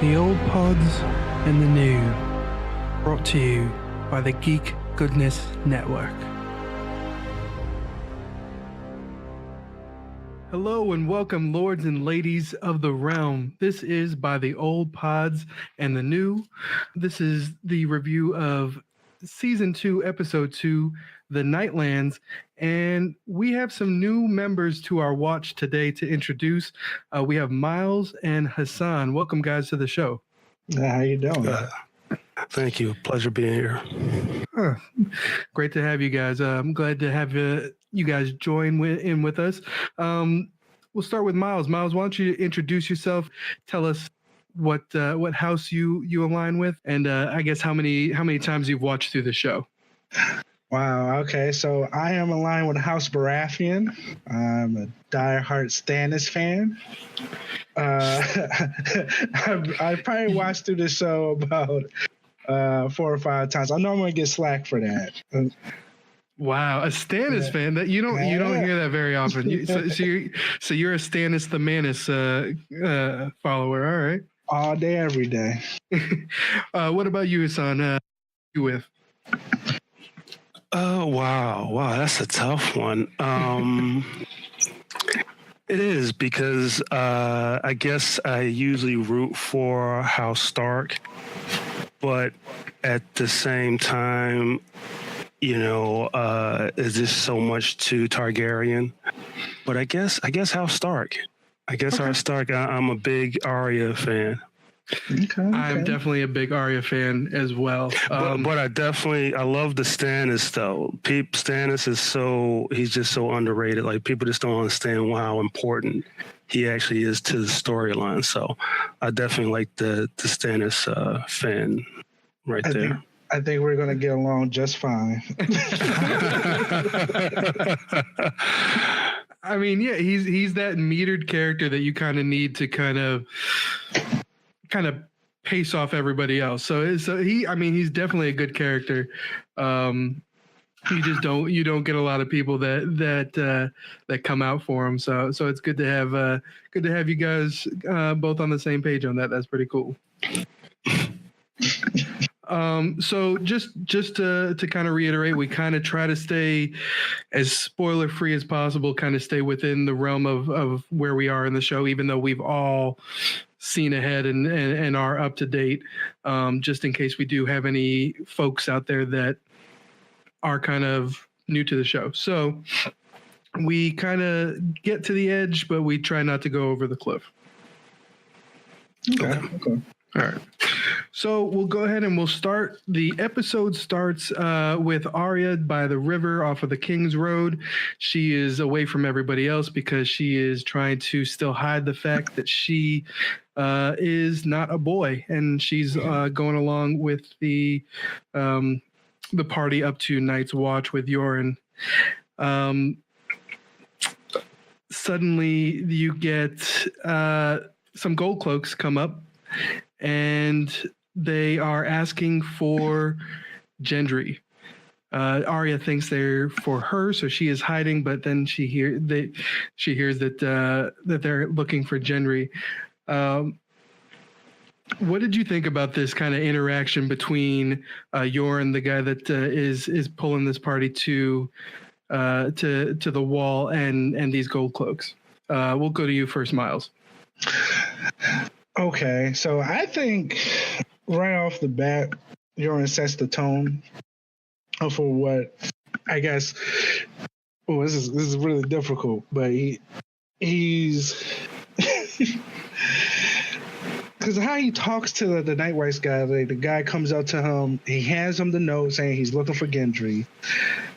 The old pods and the new, brought to you by the Geek Goodness Network. Hello and welcome, lords and ladies of the realm. This is By the Old Pods and the New. This is the review of Season 2, Episode 2, The Nightlands, and we have some new members to our watch today to introduce. We have Miles and Hassan. Welcome, guys, to the show. How you doing? Thank you. Pleasure being here. Great to have you guys. I'm glad to have you guys join in with us. We'll start with Miles. Miles, why don't you introduce yourself? Tell us what house you align with, and I guess how many times you've watched through the show. Wow. Okay. So I am aligned with House Baratheon. I'm a diehard Stannis fan. I probably watched through the show about 4 or 5 times. I know I'm gonna get slack for that. Wow, a Stannis fan. That you don't hear that very often. So you're a Stannis the Manus follower. All right. All day, every day. What about you, Hassan? You with? Wow, that's a tough one. It is because I guess I usually root for House Stark, but at the same time, is this so much to Targaryen? But I guess House Stark. House Stark. I'm a big Arya fan. Okay. I'm definitely a big Arya fan as well. But I love the Stannis though. Stannis he's just so underrated. Like people just don't understand how important he actually is to the storyline. So I definitely like the Stannis fan there. I think we're gonna get along just fine. I mean, yeah, he's that metered character that you kind of need to kind of pace off everybody else. So he's definitely a good character. You don't get a lot of people that come out for him. So it's good to have you guys both on the same page on that. That's pretty cool. So just to kind of reiterate, we kind of try to stay as spoiler free as possible, kind of stay within the realm of where we are in the show, even though we've all seen ahead and are up to date, just in case we do have any folks out there that are kind of new to the show. So we kind of get to the edge, but we try not to go over the cliff. Okay. All right. So we'll go ahead and we'll start. The episode starts with Arya by the river off of the King's Road. She is away from everybody else because she is trying to still hide the fact that she is not a boy, and she's going along with the party up to Night's Watch with Yoren. Suddenly, you get some gold cloaks come up, and they are asking for Gendry. Arya thinks they're for her, so she is hiding. But then she hears that they're looking for Gendry. What did you think about this kind of interaction between Yoren, the guy that is pulling this party to the wall, and these gold cloaks? We'll go to you first, Miles. Okay, so I think right off the bat, Yoren sets the tone for what I guess. Oh, this is really difficult, but he's because how he talks to the Night Watch guy. Like, the guy comes up to him, he hands him the note saying he's looking for Gendry,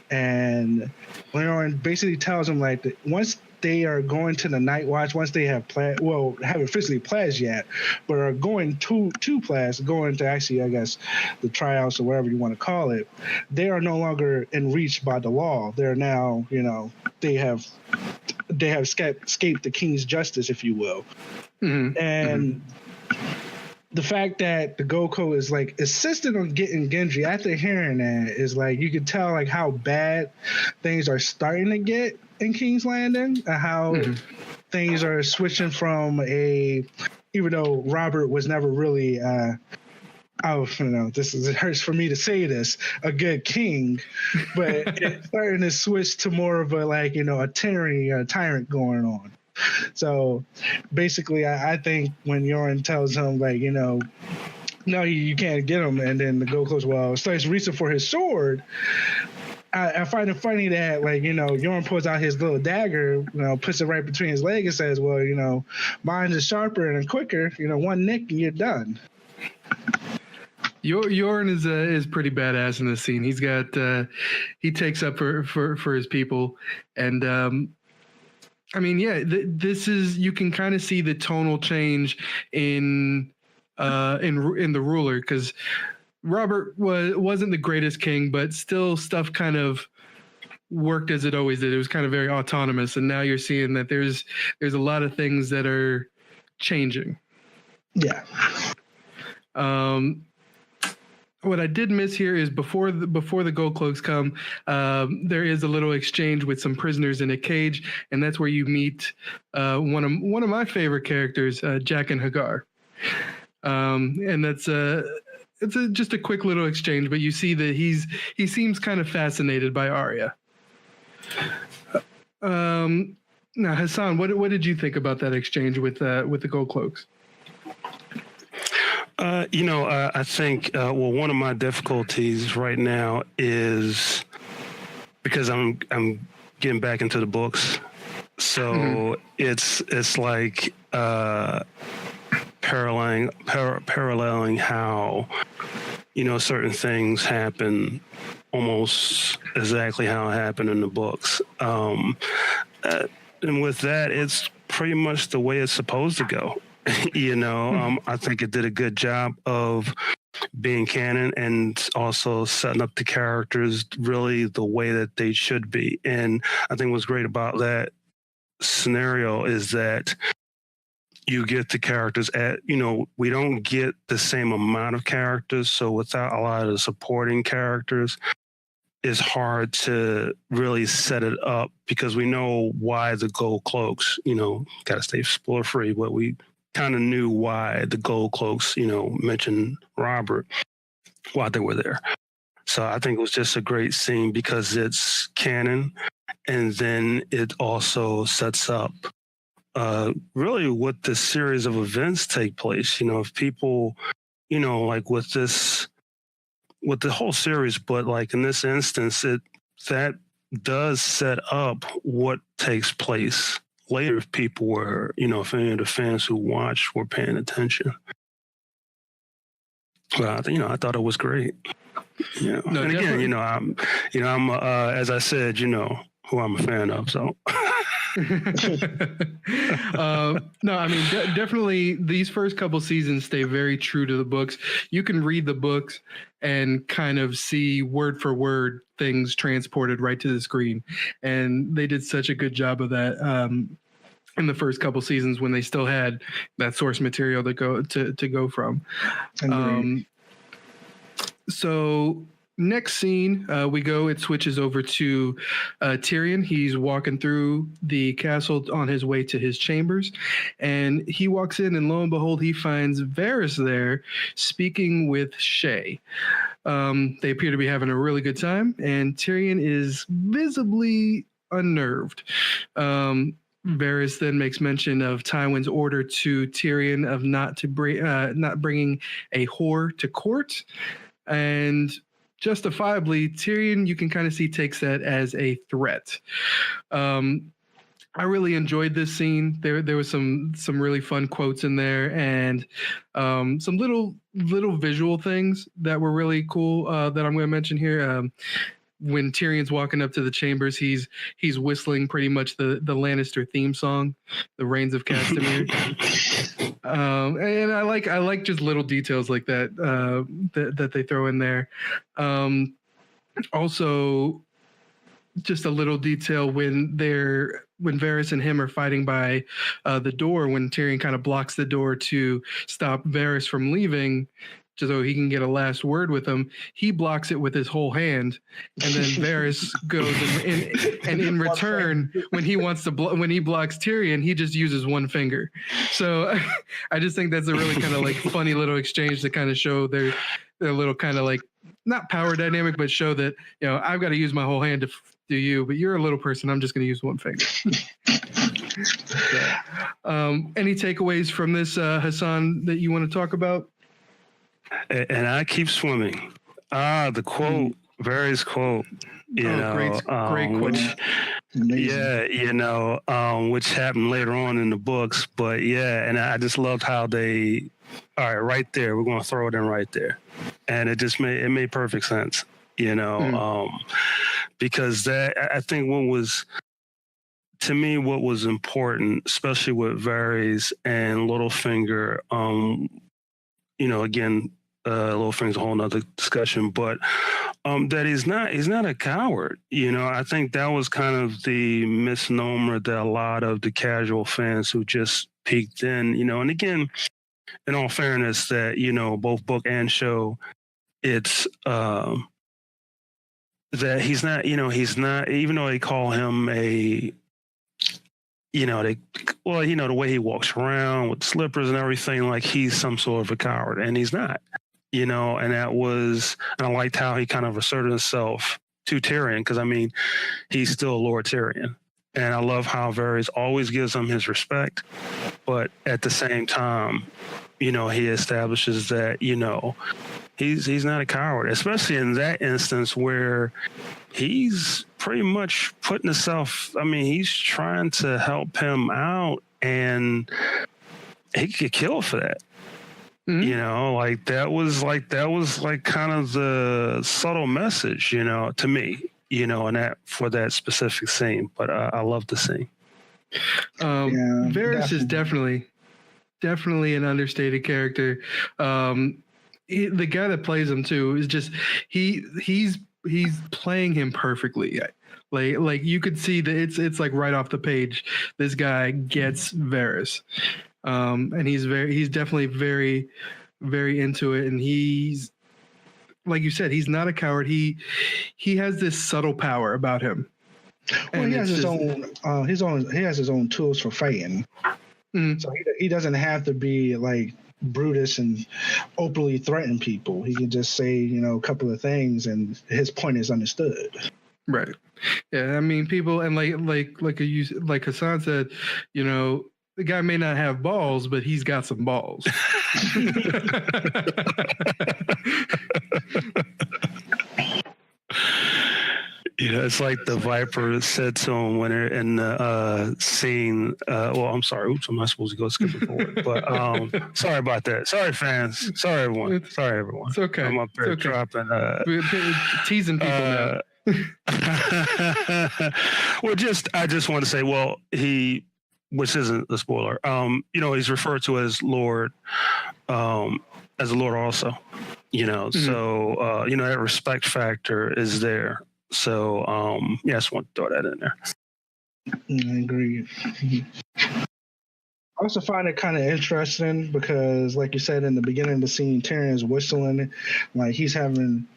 and Yoren basically tells him like that once they are going to the Night Watch, once they have haven't officially pledged yet, but are going to pledge, going to actually, I guess, the tryouts or whatever you want to call it, they are no longer in reach by the law. They're now, they have escaped the King's justice, if you will. Mm-hmm. And the fact that the Goku is like insistent on getting Gendry, after hearing that, is like you can tell like how bad things are starting to get in King's Landing, and how things are switching from a even though Robert was never really, it hurts for me to say this, a good king, but it's starting to switch to more of a a tyrant going on. So basically, I think when Yoren tells him no, you can't get him, and then the Gold Cloaks starts reaching for his sword. I find it funny that Yoren pulls out his little dagger, puts it right between his leg and says, well, mine is sharper and quicker. One nick and you're done. Yoren is pretty badass in this scene. He's got he takes up for his people, and I mean, yeah, this is, you can kind of see the tonal change in the ruler, because Robert wasn't the greatest king, but still stuff kind of worked as it always did. It was kind of very autonomous, and now you're seeing that there's a lot of things that are changing. Yeah. What I did miss here is before the Gold Cloaks come, there is a little exchange with some prisoners in a cage, and that's where you meet one of my favorite characters, Jack and Hagar. And that's just a quick little exchange, but you see that he seems kind of fascinated by Arya. Now, Hassan, what did you think about that exchange with the Gold Cloaks? I think one of my difficulties right now is because I'm getting back into the books, so it's like paralleling how certain things happen almost exactly how it happened in the books, and with that, it's pretty much the way it's supposed to go. I think it did a good job of being canon and also setting up the characters really the way that they should be. And I think what's great about that scenario is that you get the characters we don't get the same amount of characters. So without a lot of the supporting characters, it's hard to really set it up, because we know why the Gold Cloaks, got to stay spoiler free, but we kind of knew why the Gold Cloaks, mentioned Robert, why they were there. So I think it was just a great scene because it's canon, and then it also sets up really what the series of events take place. If people, like with the whole series, but like in this instance, that does set up what takes place later if people were, if any of the fans who watched were paying attention. But I thought it was great. No, and definitely. Again, I'm as I said, who I'm a fan of. So. No, I mean, definitely these first couple seasons stay very true to the books. You can read the books and kind of see word for word things transported right to the screen, and they did such a good job of that in the first couple seasons when they still had that source material to go from. So next scene, it switches over to Tyrion. He's walking through the castle on his way to his chambers, and he walks in, and lo and behold, he finds Varys there speaking with Shay. They appear to be having a really good time, and Tyrion is visibly unnerved. Varys then makes mention of Tywin's order to Tyrion of not bringing a whore to court, and justifiably, Tyrion, you can kind of see, takes that as a threat. I really enjoyed this scene. There was some really fun quotes in there, and some little visual things that were really cool that I'm going to mention here. When Tyrion's walking up to the chambers, he's whistling pretty much the Lannister theme song, "The Reigns of Castamere." And I like just little details like that that they throw in there. Also, just a little detail when Varys and him are fighting by the door, when Tyrion kind of blocks the door to stop Varys from leaving, just so he can get a last word with him. He blocks it with his whole hand, and then Varys goes and in return, when he blocks Tyrion, he just uses one finger. So I just think that's a really kind of like funny little exchange to kind of show their little kind of like not power dynamic, but show that, you know, I've got to use my whole hand to do you, but you're a little person. I'm just going to use one finger. Any takeaways from this, Hassan, that you want to talk about? And I keep swimming. The quote, Varys quote, great quote. which, Amazing. which happened later on in the books. But yeah, and I just loved how they, all right, right there, we're going to throw it in right there, and it just made perfect sense, because that, I think what was important, especially with Varys and Littlefinger, again, Littlefinger's a whole nother discussion, but that he's not a coward. I think that was kind of the misnomer that a lot of the casual fans who just peeked in, and again, in all fairness, that, both book and show, it's that he's not, even though they call him the way he walks around with slippers and everything, like he's some sort of a coward, and he's not, and I liked how he kind of asserted himself to Tyrion, because I mean, he's still Lord Tyrion, and I love how Varys always gives him his respect, but at the same time, he establishes that, he's not a coward, especially in that instance where he's pretty much putting himself, he's trying to help him out, and he could get killed for that. Mm-hmm. That was kind of the subtle message, to me, and that for that specific scene. But I love the scene. Varys is definitely an understated character. The guy that plays him too is just he's playing him perfectly. Like you could see that it's like right off the page. This guy gets Varys, and he's definitely very, very into it. And he's, like you said, he's not a coward. He has this subtle power about him. Well, he has his own tools for fighting. Mm-hmm. So he doesn't have to be like Brutus and openly threaten people. He can just say, a couple of things, and his point is understood. Right. Yeah. I mean, people, and like Hassan said, the guy may not have balls, but he's got some balls. It's like the Viper said to him when they're in the scene. I'm sorry. Oops, I'm not supposed to go skipping forward. But sorry about that. Sorry, fans. Sorry, everyone. It's okay. I'm up there dropping. Teasing people now. Well, I just want to say, which isn't a spoiler. He's referred to as Lord, as a Lord also. Mm-hmm. So that respect factor is there. So, I just want to throw that in there. I agree. I also find it kind of interesting because, like you said in the beginning of the scene, Tyrion's whistling like he's having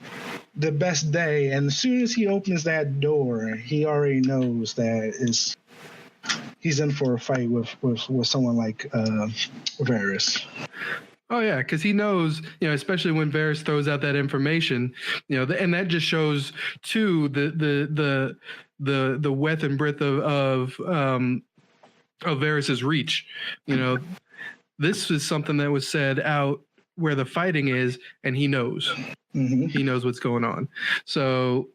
the best day. And as soon as he opens that door, he already knows that he's in for a fight with someone like Varys. Oh yeah, because he knows, especially when Varys throws out that information, and that just shows too the width and breadth of Varys's reach. This is something that was said out where the fighting is, and he knows. Mm-hmm. He knows what's going on. So,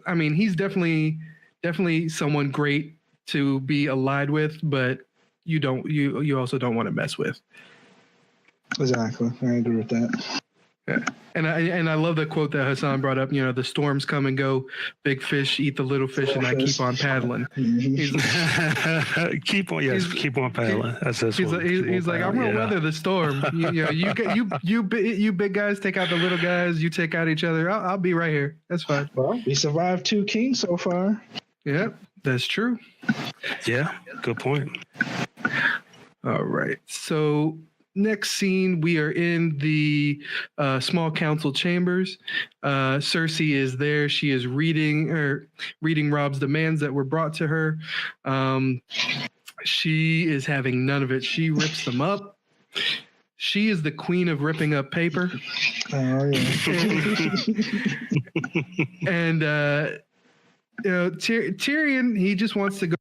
I mean, he's definitely someone great to be allied with, but you also don't want to mess with. Exactly. I agree with that. Yeah. And I love the quote that Hassan brought up, the storms come and go, big fish eat the little fish, and I keep on paddling. Mm-hmm. keep on paddling. He's like, I'm gonna weather the storm. You big guys take out the little guys, you take out each other. I'll be right here. That's fine. Well, we survived 2 kings so far. Yeah, that's true. Yeah, good point. All right. So next scene, we are in the small council chambers. Cersei is there. She is reading Rob's demands that were brought to her. She is having none of it. She rips them up. She is the queen of ripping up paper. Oh yeah. And Tyrion, he just wants to go.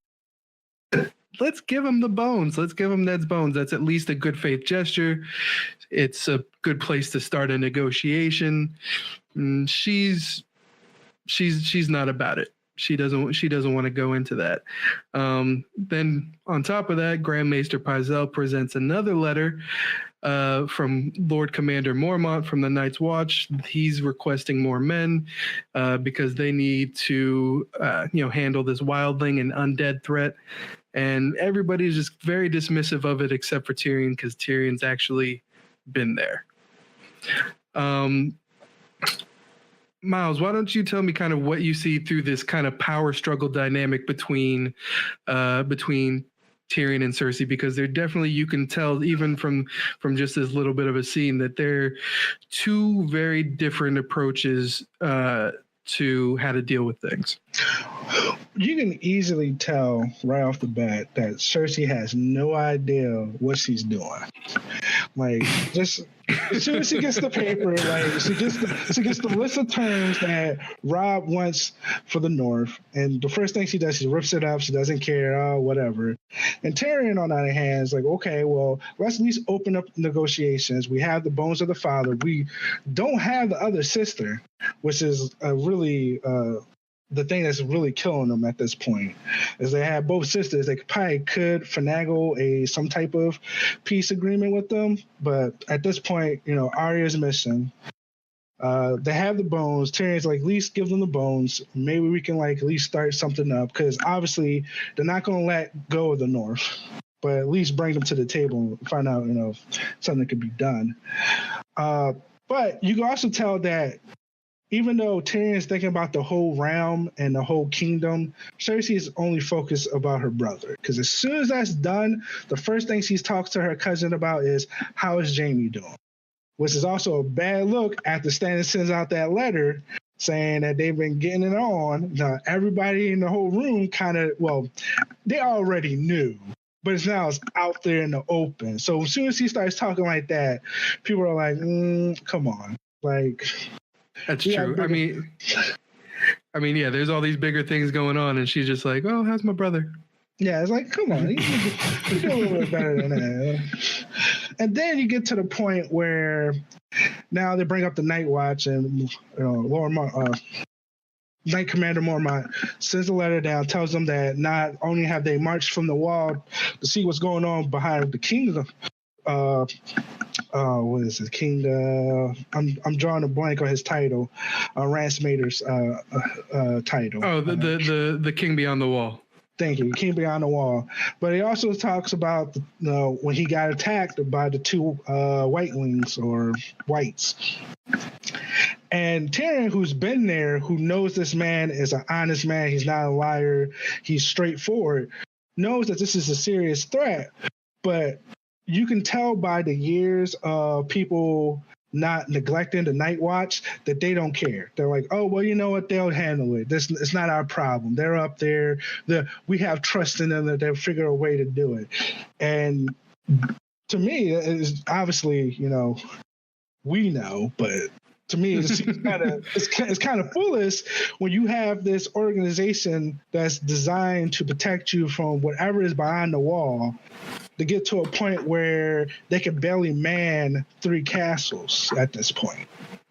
Let's give him the bones. Let's give him Ned's bones. That's at least a good faith gesture. It's a good place to start a negotiation. She's not about it. She doesn't want to go into that. Then on top of that, Grand Maester Pycelle presents another letter from Lord Commander Mormont from the Night's Watch. He's requesting more men because they need to handle this wildling and undead threat. And everybody's just very dismissive of it except for Tyrion, because Tyrion's actually been there. Miles, why don't you tell me kind of what you see through this kind of power struggle dynamic between Tyrion and Cersei? Because they're definitely, you can tell even from just this little bit of a scene that they're two very different approaches to how to deal with things. You can easily tell right off the bat that Cersei has no idea what she's doing. Like, just as soon as she gets the paper, like she gets the list of terms that Robb wants for the North, and the first thing she does, she rips it up. She doesn't care, whatever. And Tyrion, on the other hand, is like, okay, well, let's at least open up negotiations. We have the bones of the father. We don't have the other sister, which is really the thing that's really killing them at this point. Is they have both sisters. They probably could finagle some type of peace agreement with them, but at this point, Arya's missing. They have the bones. Tyrion's like, at least give them the bones. Maybe we can at least start something up, because obviously they're not going to let go of the North, but at least bring them to the table and find out, something could be done. But you can also tell that even though Tyrion's thinking about the whole realm and the whole kingdom, Cersei is only focused about her brother. Because as soon as that's done, the first thing she talks to her cousin about is, how is Jaime doing? Which is also a bad look after Stannis sends out that letter saying that they've been getting it on. Now, everybody in the whole room they already knew, but it's out there in the open. So as soon as he starts talking like that, people are like, come on. That's true. I mean, yeah, there's all these bigger things going on, and she's just like, oh, how's my brother? Yeah, it's like, come on, you feel a little bit better than that. And then you get to the point where now they bring up the Night Watch, and Knight Commander Mormont sends a letter down, tells them that not only have they marched from the wall to see what's going on behind the kingdom. What is it? King? I'm drawing a blank on his title. Rance Mater's title. Oh, the King Beyond the Wall. Thank you, King Beyond the Wall. But he also talks about when he got attacked by the two whitelings or whites. And Tyrion, who's been there, who knows this man is an honest man, he's not a liar, he's straightforward, knows that this is a serious threat. But you can tell by the years of people not neglecting the Night Watch that they don't care. They're like, oh, well, you know what? They'll handle it. It's not our problem. They're up there. We have trust in them that they'll figure a way to do it. And to me, it's obviously, we know, but to me, it's kind of foolish when you have this organization that's designed to protect you from whatever is behind the wall, to get to a point where they can barely man 3 castles at this point.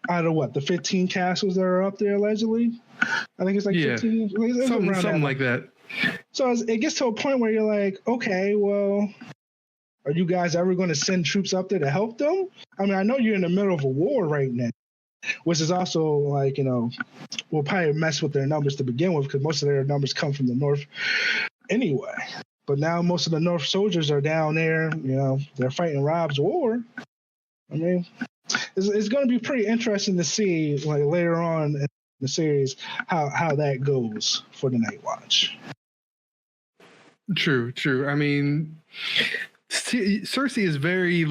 Out of the 15 castles that are up there allegedly? I think it's 15. Something like that. So it gets to a point where you're like, okay, well, are you guys ever going to send troops up there to help them? I mean, I know you're in the middle of a war right now, which is also will probably mess with their numbers to begin with, because most of their numbers come from the North anyway. But now most of the North soldiers are down there, they're fighting Robb's war. I mean, it's going to be pretty interesting to see later on in the series how that goes for the Night Watch. True. I mean, Cersei is very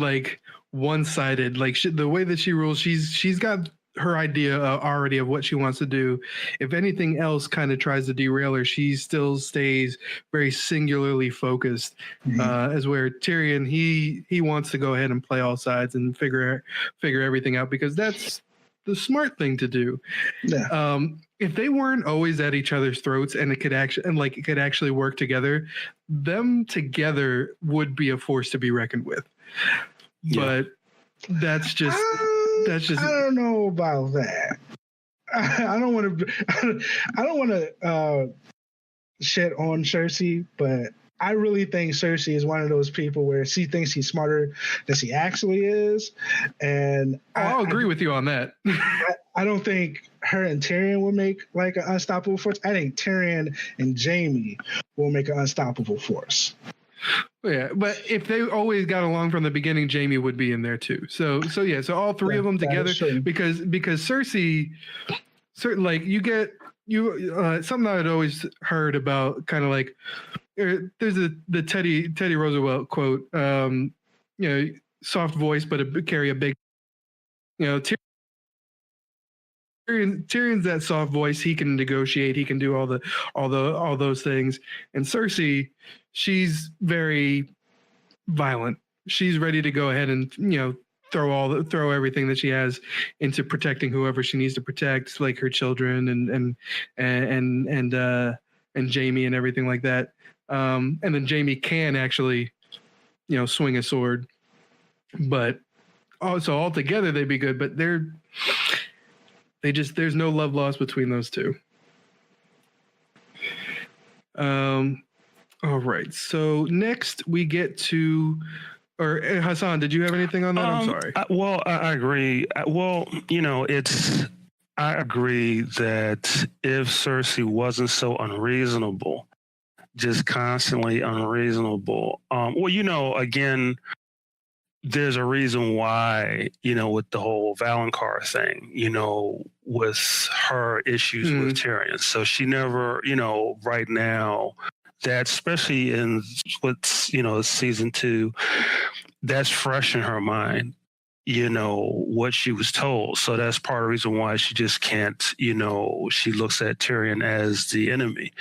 one-sided. The way that she rules, she's got her idea already of what she wants to do. If anything else kind of tries to derail her, she still stays very singularly focused. As where Tyrion, he wants to go ahead and play all sides and figure everything out, because that's the smart thing to do. Yeah. If they weren't always at each other's throats and it could actually work together, them together would be a force to be reckoned with. Yeah. But that's just I don't know about that. I don't want to shit on Cersei, but I really think Cersei is one of those people where she thinks he's smarter than she actually is, and I'll agree with you on that. I don't think her and Tyrion will make like an unstoppable force. I think Tyrion and Jaime will make an unstoppable force. Yeah, but if they always got along from the beginning, Jaime would be in there too. So all three of them together, because Cersei, like something I'd always heard about, kind of like there's the Teddy Roosevelt quote, soft voice but carry a big, Tyrion's that soft voice. He can negotiate. He can do all those things. And Cersei, she's very violent. She's ready to go ahead and throw everything that she has into protecting whoever she needs to protect, like her children and Jaime and everything like that. And then Jaime can actually, swing a sword. But also all together they'd be good. But there's no love lost between those two. All right. So next we get to, or Hassan, did you have anything on that? I'm sorry. I agree. I agree that if Cersei wasn't so unreasonable, just constantly unreasonable. Again, there's a reason why, with the whole Valonqar thing, with her issues with Tyrion. So she never, right now, that especially in what's, season 2, that's fresh in her mind, what she was told. So that's part of the reason why she just can't, she looks at Tyrion as the enemy.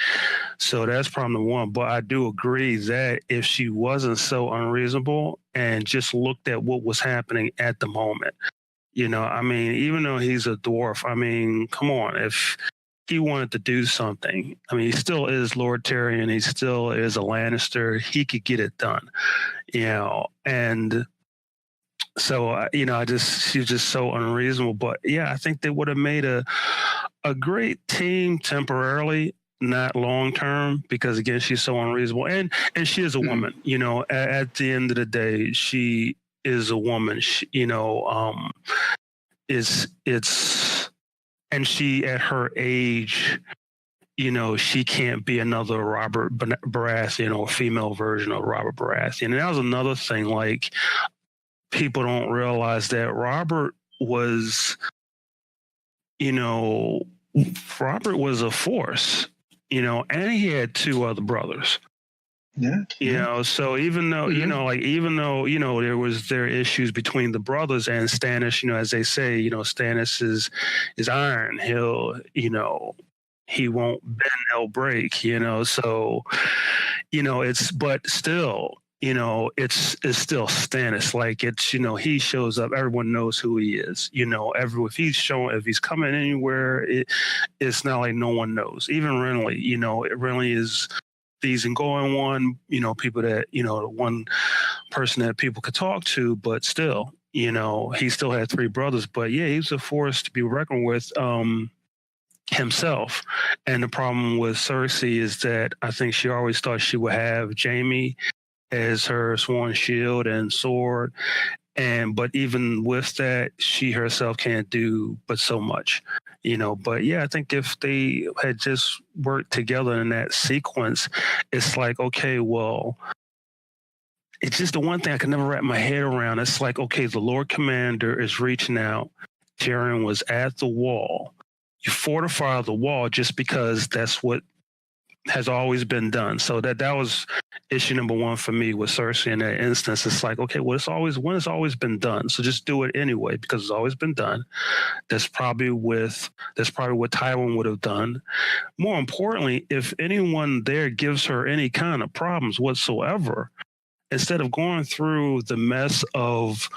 So that's problem number one. But I do agree that if she wasn't so unreasonable and just looked at what was happening at the moment, even though he's a dwarf, come on, if he wanted to do something, he still is Lord Tyrion, he still is a Lannister, he could get it done, and so, she's just so unreasonable. But yeah, I think they would have made a great team temporarily, not long term, because again, she's so unreasonable, and she is a woman. At the end of the day, she is a woman. And she at her age, she can't be another Robert Baratheon or female version of Robert Baratheon. And that was another thing. Like, people don't realize that Robert was a force, and he had 2 other brothers. Yeah. So even though, there was issues between the brothers, and Stannis, as they say, Stannis is iron. He'll, he won't bend, he'll break, so, but still, it's still Stannis. Like, it's, he shows up, everyone knows who he is, if he's coming anywhere, it's not like no one knows. Even Renly, Renly is season going one, people that, one person that people could talk to, but still, he still had 3 brothers. But yeah, he's a force to be reckoned with himself. And the problem with Cersei is that I think she always thought she would have Jaime as her sworn shield and sword. But even with that, she herself can't do but so much, But yeah, I think if they had just worked together in that sequence, it's like, okay, well, it's just the one thing I can never wrap my head around. It's like, okay, the Lord Commander is reaching out. Tyrion was at the wall. You fortify the wall just because that's what has always been done. So that was, issue number one for me with Cersei in that instance. It's like, okay, well, when it's always been done. So just do it anyway, because it's always been done. That's probably what Tywin would have done. More importantly, if anyone there gives her any kind of problems whatsoever, instead of going through the mess of,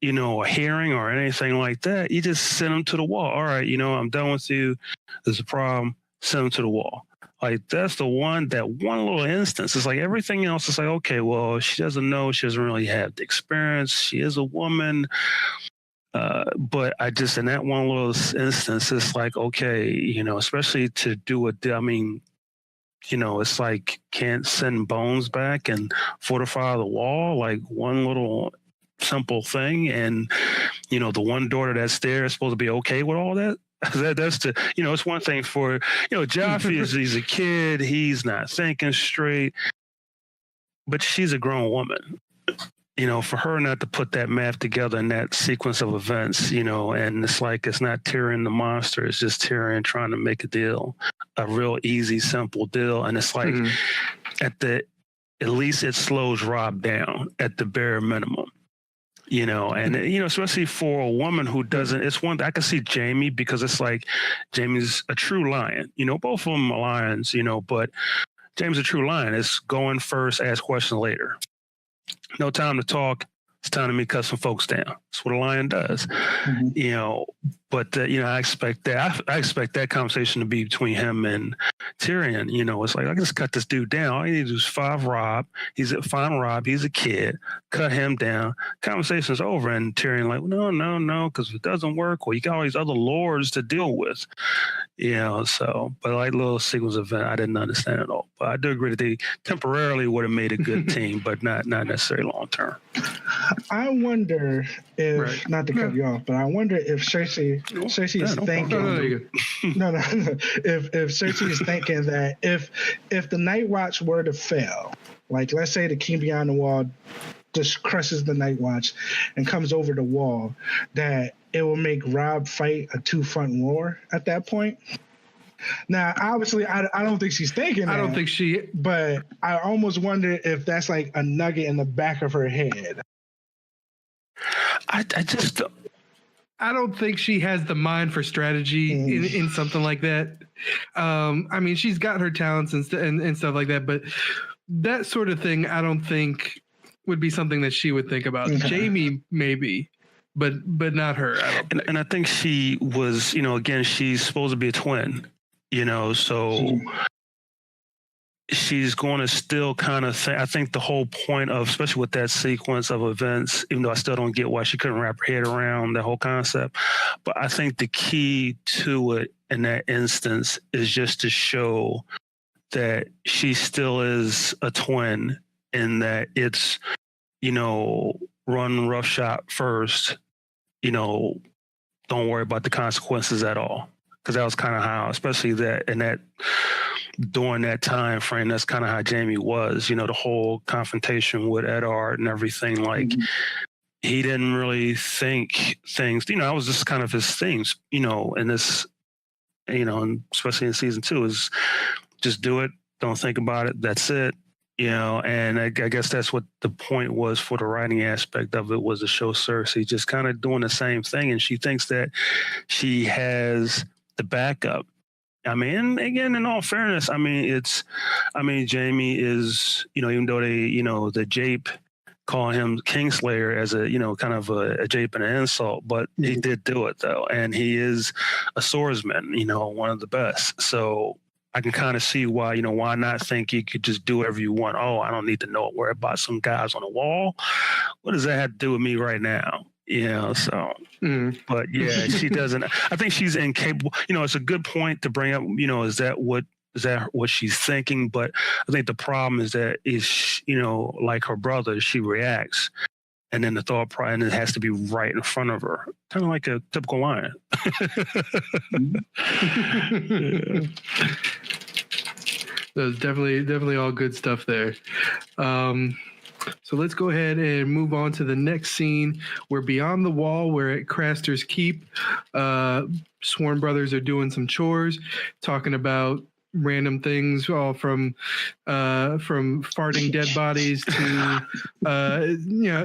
a hearing or anything like that, you just send them to the wall. All right, I'm done with you. There's a problem. Send them to the wall. Like, that's that one little instance. It's like everything else is like, okay, well, she doesn't know. She doesn't really have the experience. She is a woman. But I just, in that one little instance, it's like, okay, especially to do it's like, can't send bones back and fortify the wall. Like, one little simple thing. And, the one daughter that's there is supposed to be okay with all that. That's it's one thing for, Joffrey he's a kid. He's not thinking straight, but she's a grown woman. For her not to put that math together in that sequence of events, and it's like, it's not Tyrion the monster. It's just Tyrion trying to make a real easy, simple deal. And it's like, at least it slows Rob down at the bare minimum. And especially for a woman who doesn't, it's one I can see Jamie, because it's like, Jamie's a true lion, both of them are lions, but Jamie's a true lion. It's going first, ask questions later. No time to talk. It's time to me cut some folks down. That's what a lion does, But I expect that. I expect that conversation to be between him and Tyrion. It's like, I just cut this dude down. All you need to do is find Rob. He's a kid. Cut him down. Conversation's over. And Tyrion like, no, because if it doesn't work, well, you got all these other lords to deal with. So, but like little sequence event, I didn't understand at all. But I do agree that they temporarily would have made a good team, but not necessarily long term. I wonder if, not to cut you off, but I wonder if Cersei is thinking. If Cersei is thinking that if the Night Watch were to fail, like let's say the King Beyond the Wall just crushes the Night Watch and comes over the wall, that it will make Rob fight a two-front war at that point. Now, obviously, I don't think she's thinking that. I don't think she... But I almost wonder if that's like a nugget in the back of her head. I just... I don't think she has the mind for strategy in something like that. She's got her talents and stuff like that, but that sort of thing, I don't think would be something that she would think about. Jamie, maybe, but not her. I don't think. And I think she was, again, she's supposed to be a twin, so she's going to still kind of think, I think the whole point of, especially with that sequence of events, even though I still don't get why she couldn't wrap her head around the whole concept, but I think the key to it in that instance is just to show that she still is a twin, in that it's, run roughshod first, don't worry about the consequences at all. Because that was kind of how, especially during that time frame, that's kind of how Jamie was, the whole confrontation with Eddard and everything. Like, he didn't really think things, that was just kind of his things, and this, and especially in season 2, is just do it. Don't think about it. That's it. And I guess that's what the point was for the writing aspect of it, was to show Cersei just kind of doing the same thing. And she thinks that she has the backup. Again, in all fairness, Jamie is, even though they, the Jape call him Kingslayer as a, kind of a jape and an insult, but he did do it though. And he is a swordsman, one of the best. So I can kind of see why, why not think you could just do whatever you want. Oh, I don't need to worry about some guys on the wall. What does that have to do with me right now? But yeah, she doesn't, I think she's incapable. It's a good point to bring up, is that what she's thinking? But I think the problem is that like her brother, she reacts. And then the thought process, and it has to be right in front of her, kind of like a typical lion. That's definitely all good stuff there. So let's go ahead and move on to the next scene. We're beyond the wall. We're at Craster's Keep. Sworn brothers are doing some chores, talking about random things, all from farting dead bodies to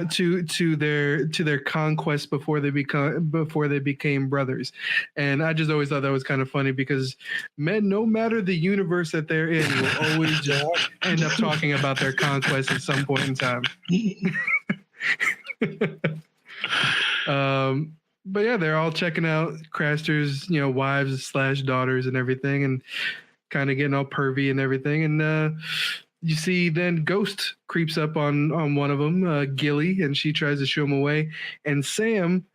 to their conquest before they became brothers. And I just always thought that was kind of funny because men, no matter the universe that they're in, will always just end up talking about their conquest at some point in time. But yeah, they're all checking out Craster's, wives / daughters and everything, and kind of getting all pervy and everything. And you see then Ghost creeps up on one of them, Gilly, and she tries to shoo him away. And Sam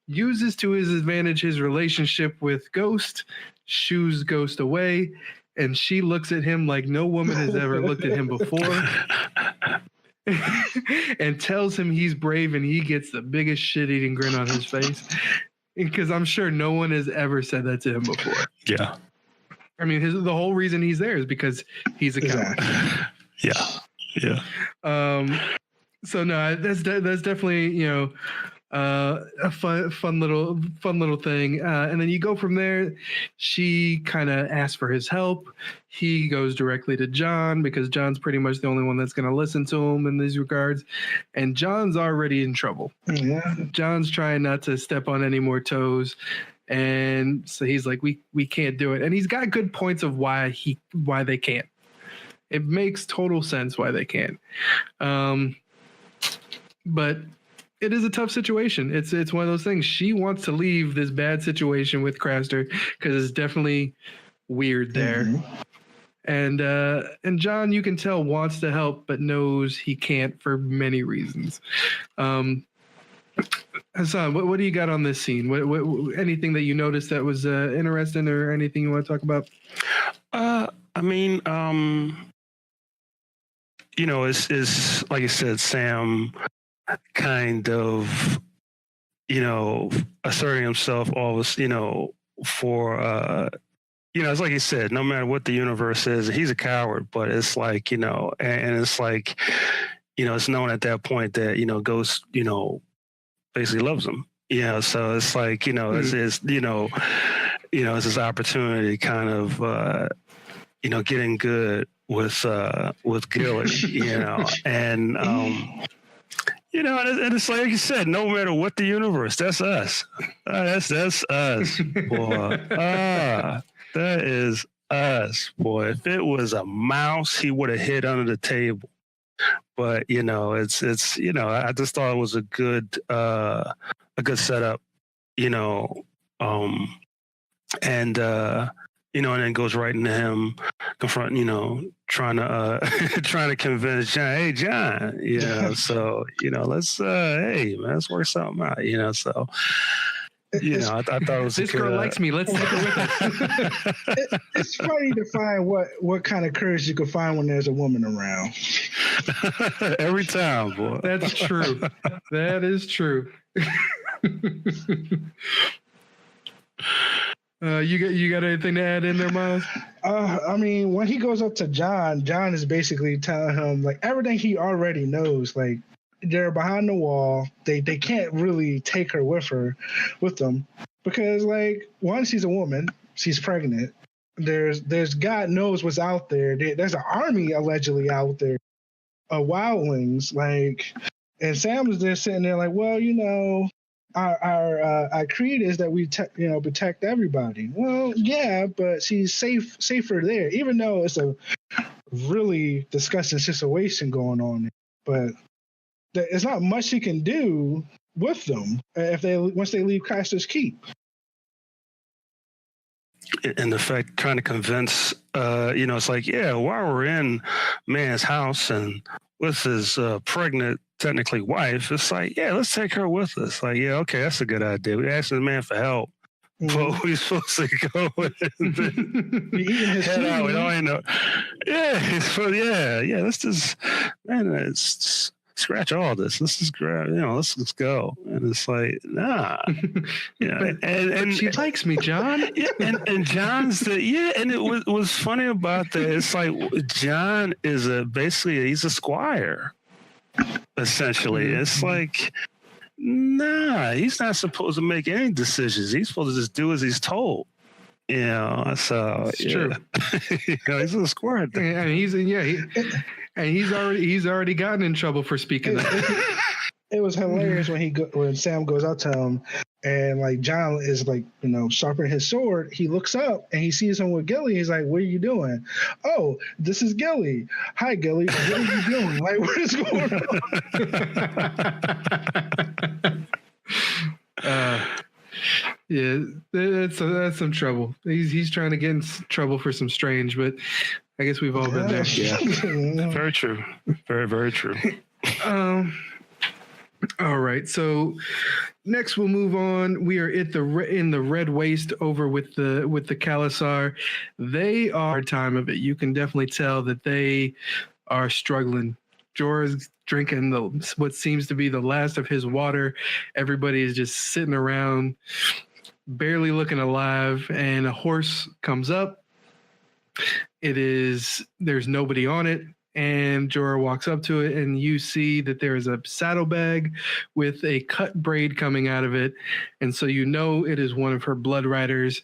uses to his advantage his relationship with Ghost, shoos Ghost away, and she looks at him like no woman has ever looked at him before. And tells him he's brave, and he gets the biggest shit-eating grin on his face, because I'm sure no one has ever said that to him before. Yeah. I mean, the whole reason he's there is because he's a coward. Yeah. So no, that's definitely a fun little thing. And then you go from there. She kind of asks for his help. He goes directly to John because John's pretty much the only one that's going to listen to him in these regards. And John's already in trouble. Yeah. John's trying not to step on any more toes. And so he's like, we can't do it. And he's got good points of why they can't. It makes total sense why they can't. But it is a tough situation. It's one of those things. She wants to leave this bad situation with Craster because it's definitely weird there. Mm-hmm. And John, you can tell, wants to help but knows he can't for many reasons. Hassan, what do you got on this scene? What anything that you noticed that was interesting, or anything you want to talk about? I mean, it's like I said, Sam kind of, asserting himself always, for, it's like you said, no matter what the universe is, he's a coward, but it's like, and it's like, it's known at that point that, Ghost, basically loves him. So it's like, it's his opportunity to kind of, getting good with Gilly, and, and it's like you said, no matter what the universe, that's us. That's us, boy. That is us, boy. If it was a mouse, he would have hid under the table. But it's I just thought it was a good setup, and then goes right into him confronting, trying to convince John, hey John, so let's hey man, let's work something out, so. I thought it was this girl likes me. Let's take her with us. It's funny to find what kind of courage you can find when there's a woman around. Every time, boy. That's true. That is true. You got anything to add in there, Miles? I mean, when he goes up to John is basically telling him like everything he already knows. Like, they're behind the wall. They can't really take her with them because, like, one, she's a woman. She's pregnant. There's God knows what's out there. There's an army allegedly out there of wildlings. Like, and Sam was just sitting there like, well, our creed is that we protect everybody. Well, yeah, but she's safer there, even though it's a really disgusting situation going on. But there's not much she can do with them once they leave Craster's Keep. And the fact, trying to convince, it's like, yeah, while we're in man's house and with his pregnant, technically wife, it's like, yeah, let's take her with us. Like, yeah, okay, that's a good idea. We asked the man for help. Mm-hmm. But we're supposed to go and head out. We don't know. Yeah. Let's just, man, scratch all this. Let's just grab, let's just go. And it's like, nah. And she likes me, John. Yeah, and John's and it was funny about that. It's like John is he's a squire, essentially. Mm-hmm. It's like, nah, he's not supposed to make any decisions. He's supposed to just do as he's told. Yeah, so It's true. He's a square. And he's already gotten in trouble for speaking that. It was hilarious when Sam goes out to him, and like John is like, sharpening his sword. He looks up and he sees him with Gilly. He's like, "What are you doing?" "Oh, this is Gilly. Hi, Gilly. What are you doing? Like, what is going on?" Yeah, that's some trouble. He's trying to get in trouble for some strange, but I guess we've all been there. Yeah, very true. Very, very true. All right, so next we'll move on. We are in the Red Waste over with the Khalasar. They are time of it. You can definitely tell that they are struggling. Jorah's drinking what seems to be the last of his water. Everybody is just sitting around, barely looking alive, and a horse comes up. There's nobody on it. And Jorah walks up to it, and you see that there is a saddlebag with a cut braid coming out of it. And so you know it is one of her blood riders.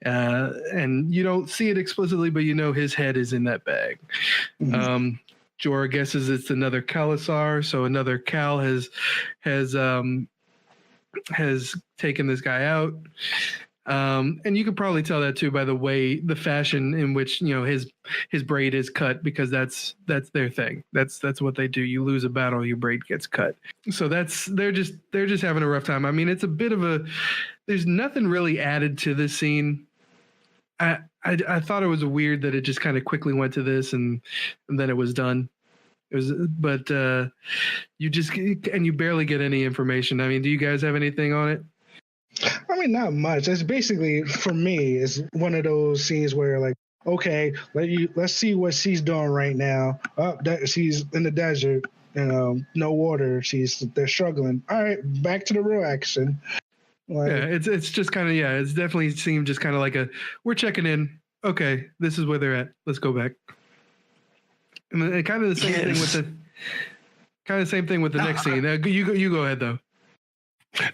And you don't see it explicitly, but you know his head is in that bag. Mm-hmm. Jorah guesses it's another Khalasar, so another Khal has taken this guy out. And you could probably tell that too by the fashion in which his braid is cut, because that's their thing. That's what they do. You lose a battle, your braid gets cut. So they're just having a rough time. I mean, it's a bit of there's nothing really added to this scene. I thought it was weird that it just kind of quickly went to this and then it was done. But you barely get any information. I mean, do you guys have anything on it? I mean, not much. It's basically, for me, it's one of those scenes where, like, okay, let's see what she's doing right now. She's in the desert, no water. They're struggling. All right, back to the real action. Like, yeah, it's just kind of it's definitely seemed just kind of like we're checking in. Okay, this is where they're at. Let's go back. And then kind of the same thing with the next scene. You go ahead though.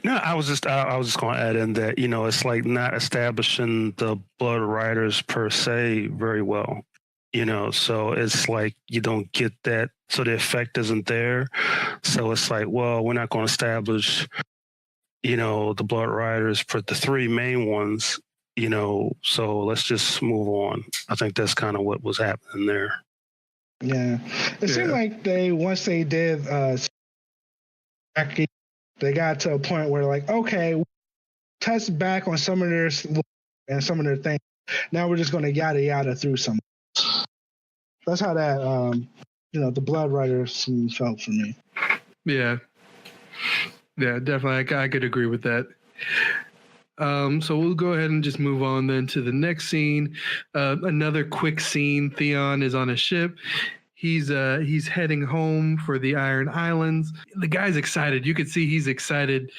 No, I was just going to add in that it's like not establishing the blood riders per se very well. So it's like you don't get that, so the effect isn't there. So it's like, well, we're not going to establish the blood riders for the three main ones. So let's just move on. I think that's kind of what was happening there. Yeah, it seemed like once they did they got to a point where, like, okay, touch back on some of their and some of their things. Now we're just going to yada yada through some. That's how that the blood rider scene felt for me. Yeah, definitely. I could agree with that. So we'll go ahead and just move on then to the next scene. Another quick scene. Theon is on a ship. He's heading home for the Iron Islands. The guy's excited. You could see he's excited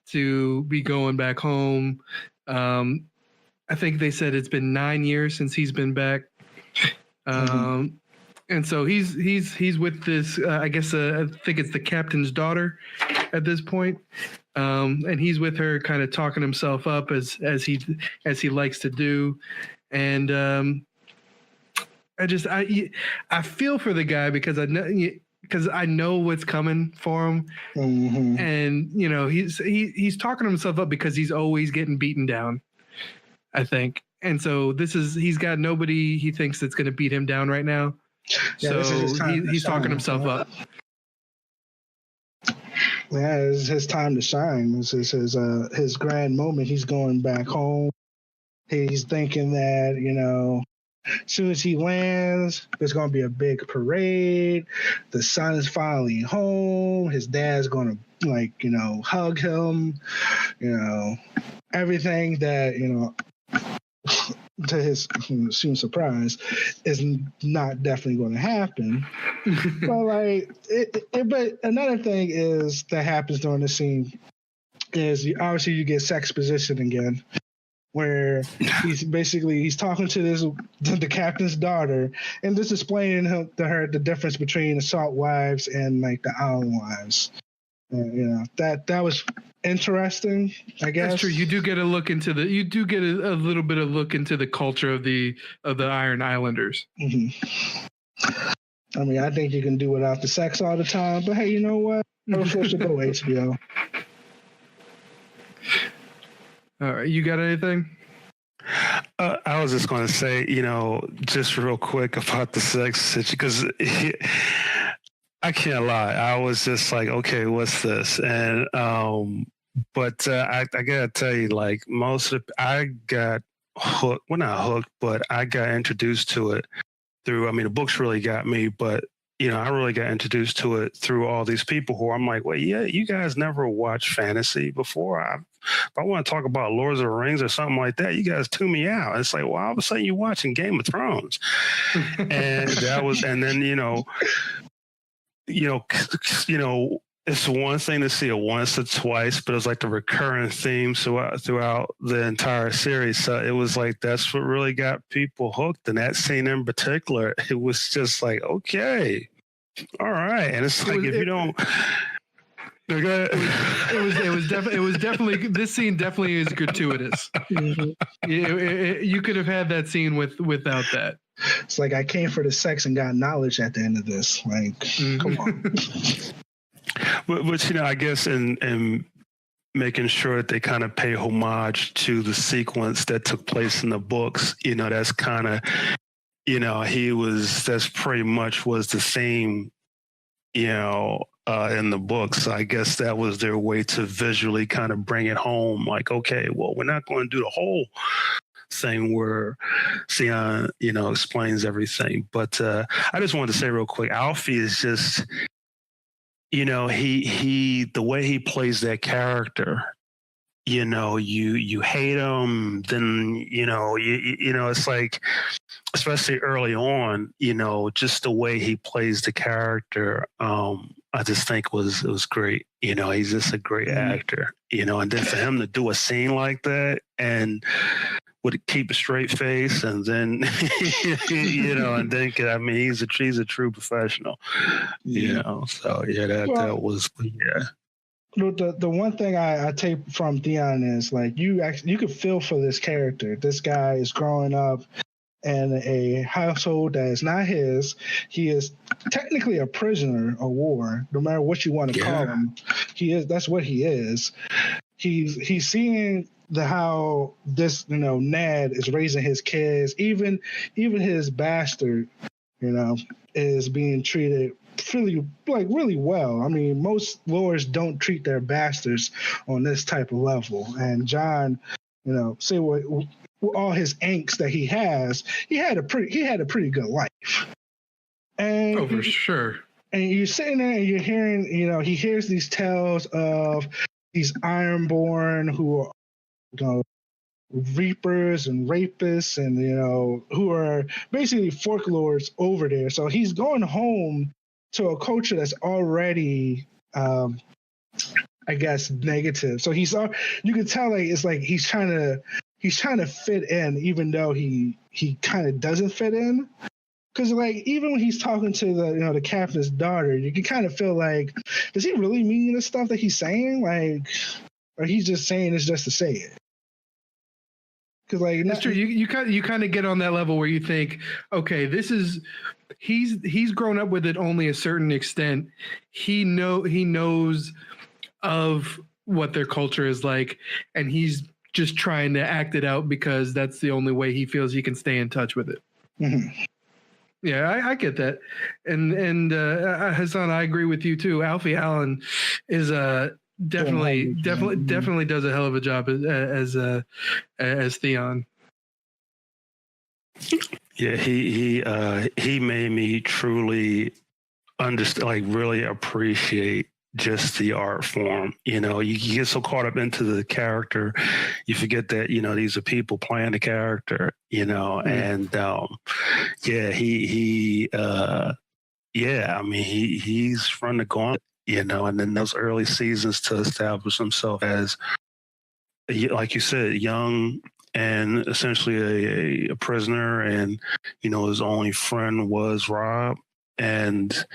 to be going back home. I think they said it's been 9 years since he's been back. And so he's with this. I guess I think it's the captain's daughter at this point. And he's with her, kind of talking himself up as he likes to do. And I feel for the guy because I know what's coming for him. Mm-hmm. And he's talking himself up because he's always getting beaten down, I think. And so he's got nobody he thinks that's going to beat him down right now. Yeah, so he's talking himself up. Yeah, it's his time to shine. This is his grand moment. He's going back home. He's thinking that, as soon as he lands, there's going to be a big parade. The son is finally home. His dad's going to, hug him. Everything that, to his soon surprise, is not definitely going to happen. But another thing that happens during the scene is obviously you get sex position again, where he's talking to the captain's daughter and just explaining to her the difference between assault wives and like the island wives. That was interesting, I guess. That's true. You do get a look into a little bit of look into the culture of the Iron Islanders. Mm-hmm. I mean, I think you can do without the sex all the time, but hey, you know what? Never forced to go HBO. All right, you got anything? I was just going to say, just real quick about the sex situation, because I can't lie. I was just like, okay, what's this? And but I gotta tell you, like I got hooked. Well, not hooked, but I got introduced to it through. I mean, the books really got me, but I really got introduced to it through all these people who I'm like, well, yeah, you guys never watched fantasy before. If I want to talk about Lords of the Rings or something like that, you guys tune me out. It's like, well, all of a sudden you're watching Game of Thrones, and then it's one thing to see it once or twice, but it was like the recurring theme throughout the entire series. So it was like that's what really got people hooked. And that scene in particular, it was just like, okay, all right. And it's like it was definitely this scene definitely is gratuitous. You could have had that scene without that. It's like I came for the sex and got knowledge at the end of this. Like, come on. But I guess in making sure that they kind of pay homage to the sequence that took place in the books, that's kind of, that's pretty much was the same, in the books. I guess that was their way to visually kind of bring it home. Like, okay, well, we're not going to do the whole thing where Sion, explains everything. But I just wanted to say real quick, Alfie is just, he the way he plays that character, you hate him, then it's like, especially early on, just the way he plays the character, I just think it was great. He's just a great actor, and then for him to do a scene like that and would keep a straight face, and then and then he's a true professional, So that was The one thing I take from Theon is like you could feel for this character. This guy is growing up in a household that is not his. He is technically a prisoner of war, no matter what you want to call him. That's what he is. He's seeing how this Ned is raising his kids, even his bastard, is being treated really well. I mean, most lords don't treat their bastards on this type of level. And John, say what all his angst that he has, he had a pretty good life. And for sure. And you're sitting there and you're hearing, he hears these tales of these Ironborn who are, reapers and rapists, and who are basically fork lords over there. So he's going home to a culture that's already, I guess, negative. So you can tell like it's like he's trying to fit in, even though he kind of doesn't fit in. Because like even when he's talking to the captain's daughter, you can kind of feel like, does he really mean the stuff that he's saying? Like, or he's just saying it's just to say it. Because like that's true. You kind of get on that level where you think, okay, he's grown up with it only a certain extent. He knows of what their culture is like, and he's just trying to act it out because that's the only way he feels he can stay in touch with it. Mm-hmm. Yeah, I get that, and Hassan, I agree with you too. Alfie Allen is definitely does a hell of a job as Theon. Yeah, he made me truly understand, like really appreciate just the art form. You get so caught up into the character, you forget that these are people playing the character. And I mean he's run the gauntlet. And then those early seasons to establish himself as, like you said, young and essentially a prisoner, and his only friend was Rob, and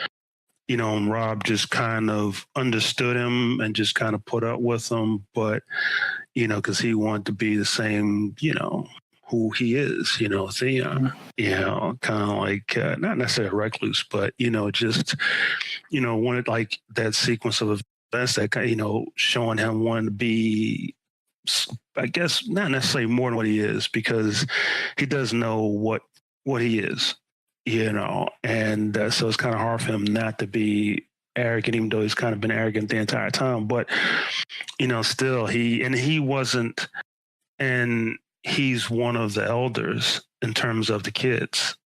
and Rob just kind of understood him and just kind of put up with him, but because he wanted to be the same, who he is, Theon, kind of like not necessarily a recluse, but just wanted like that sequence of events that showing him wanting to be, I guess, not necessarily more than what he is, because he does know what he is, and so it's kind of hard for him not to be arrogant, even though he's kind of been arrogant the entire time. But still he wasn't, and he's one of the elders in terms of the kids.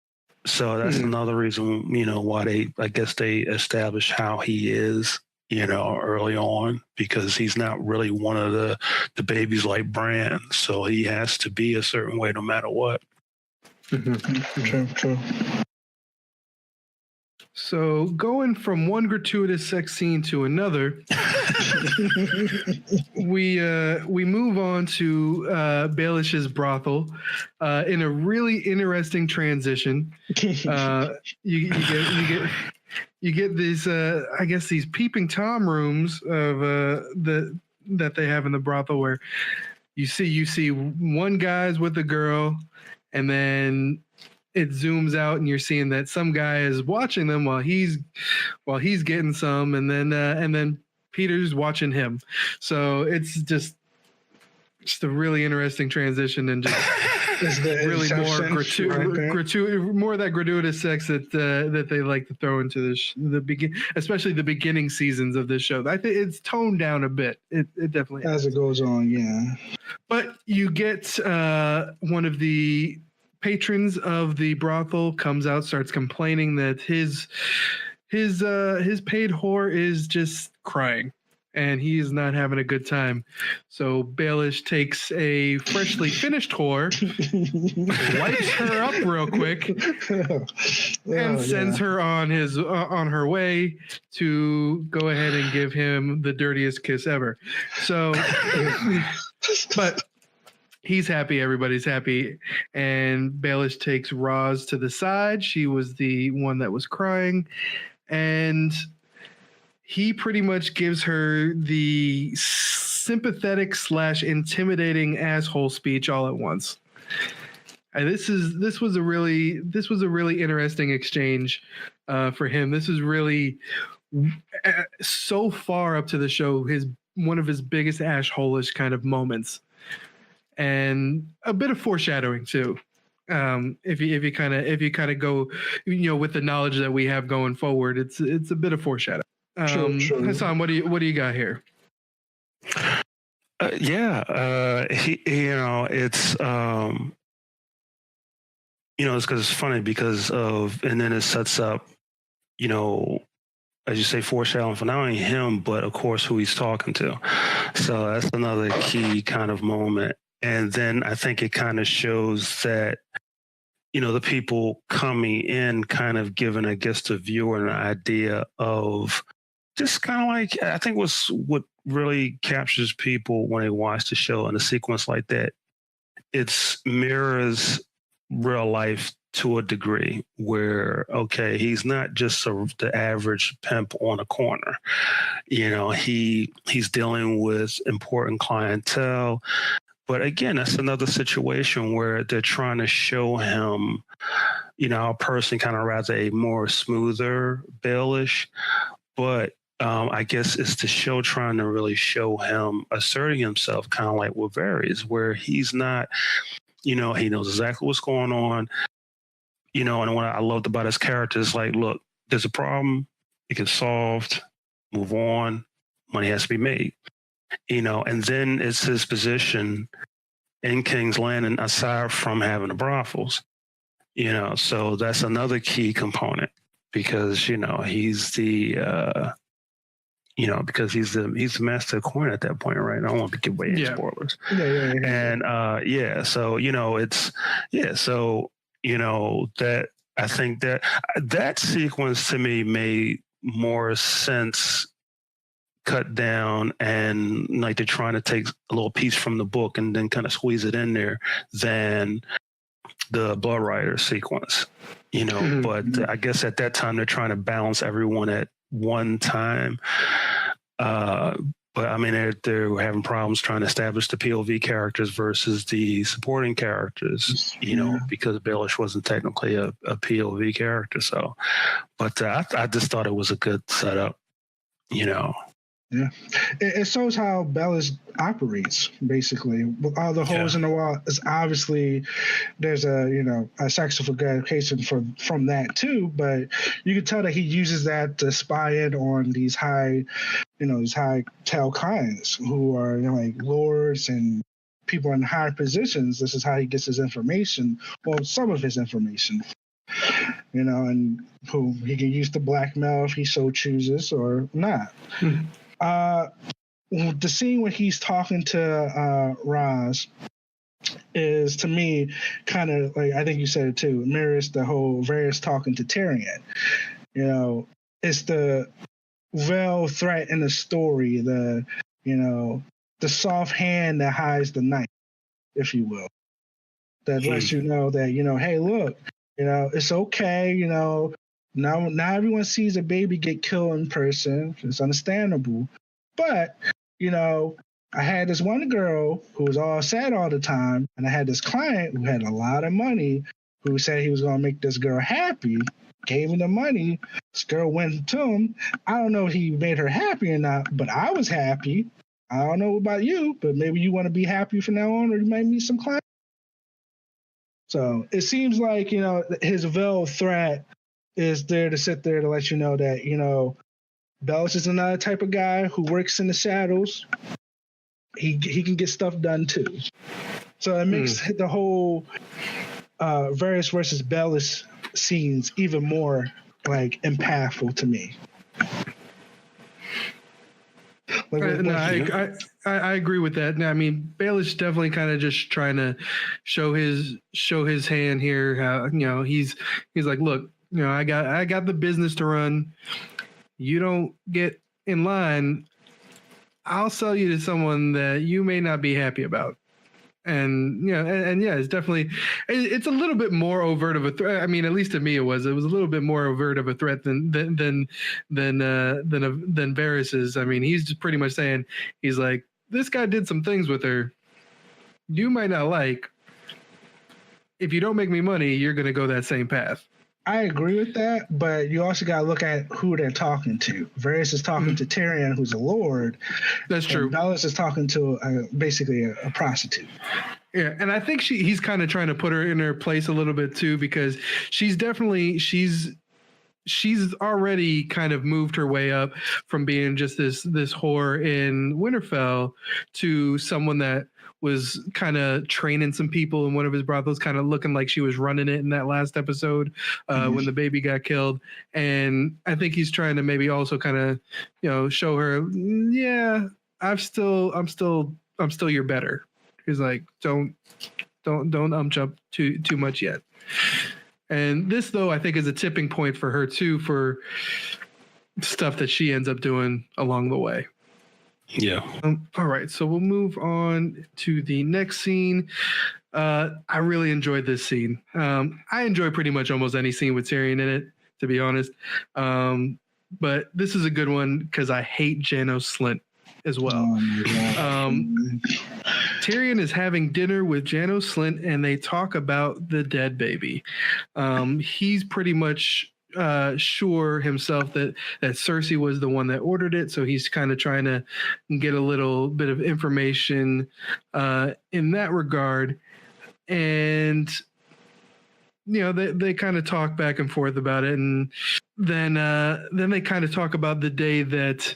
So that's another reason, why I guess they establish how he is, early on, because he's not really one of the babies like Bran. So he has to be a certain way no matter what. True. So going from one gratuitous sex scene to another, we move on to Baelish's brothel in a really interesting transition. You get these I guess these peeping tom rooms of that they have in the brothel, where you see one guy's with a girl, and then it zooms out and you're seeing that some guy is watching them while he's getting some, and then Peter's watching him. So it's just a really interesting transition, and just really more more of that gratuitous sex that they like to throw into especially the beginning seasons of this show. I think it's toned down a bit. It definitely as it goes on, yeah. But you get one of the patrons of the brothel comes out, starts complaining that his paid whore is just crying, and he is not having a good time. So Baelish takes a freshly finished whore, wipes her up real quick, and sends her on her way to go ahead and give him the dirtiest kiss ever. So, but he's happy, everybody's happy, and Baelish takes Roz to the side. She was the one that was crying, and he pretty much gives her the sympathetic / intimidating asshole speech all at once. And this was a really interesting exchange for him. This is really so far up to the show one of his biggest asshole-ish kind of moments. And a bit of foreshadowing too, if you kind of go, with the knowledge that we have going forward, it's a bit of foreshadowing. True. Hassan, what do you got here? It's it's because it's funny because of, and then it sets up, as you say, foreshadowing for not only him but of course who he's talking to. So that's another key kind of moment. And then I think it kind of shows that, the people coming in kind of giving, I guess, the viewer an idea of just kind of like, I think what really captures people when they watch the show in a sequence like that. It's mirrors real life to a degree where, okay, he's not just the average pimp on a corner. He's dealing with important clientele. But again, that's another situation where they're trying to show him, a person kind of rather a more smoother, Baelish. But I guess it's the show trying to really show him asserting himself, kind of like with Varys, where he's not, he knows exactly what's going on. And what I loved about his character is like, look, there's a problem, it gets solved, move on, money has to be made. And then it's his position in King's Landing, aside from having the brothels, so that's another key component because, he's the, because he's the master of coin at that point, right? I don't want to give away any spoilers. Yeah. And, so, that I think that sequence to me made more sense cut down, and like they're trying to take a little piece from the book and then kind of squeeze it in there than the Blood Rider sequence, But I guess at that time they're trying to balance everyone at one time. But I mean, they're having problems trying to establish the POV characters versus the supporting characters, because Baelish wasn't technically a POV character. So, but I just thought it was a good setup, Yeah, it shows how Bellis operates. Basically, with all the holes in the wall, is obviously there's a sexual gratification from that too. But you can tell that he uses that to spy in on these high tail clients who are like lords and people in higher positions. This is how he gets his information. Well, some of his information. And who he can use to blackmail if he so chooses or not. The scene where he's talking to Roz is, to me, kind of like, I think you said it too, mirrors the whole Varys talking to Tyrion. It's the veiled threat in the story, the soft hand that hides the knife, if you will, that lets you know that, hey, look, it's okay, now everyone sees a baby get killed in person. It's understandable. But, I had this one girl who was all sad all the time, and I had this client who had a lot of money who said he was going to make this girl happy, gave him the money. This girl went to him. I don't know if he made her happy or not, but I was happy. I don't know about you, but maybe you want to be happy from now on, or you might meet some clients. So it seems like, his veiled threat is there to sit there to let you know that, Bellis is another type of guy who works in the shadows. He can get stuff done too. So it makes the whole Varys versus Bellis scenes even more like impactful to me. I agree with that. I mean, Baelish definitely kind of just trying to show his hand here. How he's like, look, I got the business to run. You don't get in line, I'll sell you to someone that you may not be happy about. And it's definitely, it's a little bit more overt of a threat. I mean, at least to me, it was a little bit more overt of a threat than Varys's. I mean, he's just pretty much saying, he's like, this guy did some things with her you might not like. If you don't make me money, you're going to go that same path. I agree with that, but you also got to look at who they're talking to. Varys is talking to Tyrion, who's a lord. That's true. Bellis is talking to basically a prostitute. Yeah, and I think he's kind of trying to put her in her place a little bit too, because she's already kind of moved her way up from being just this whore in Winterfell to someone that was kind of training some people in one of his brothels, kind of looking like she was running it in that last episode when the baby got killed. And I think he's trying to maybe also kind of, show her, yeah, I'm still your better. He's like, don't jump too much yet. And this, though, I think is a tipping point for her too, for stuff that she ends up doing along the way. Yeah. All right, so we'll move on to the next scene. I really enjoyed this scene. I enjoy pretty much almost any scene with Tyrion in it, to be honest. But this is a good one because I hate Janos Slynt as well. Tyrion is having dinner with Janos Slynt, and they talk about the dead baby. He's pretty much sure himself that Cersei was the one that ordered it, so he's kind of trying to get a little bit of information in that regard. And they kind of talk back and forth about it, and then they kind of talk about the day that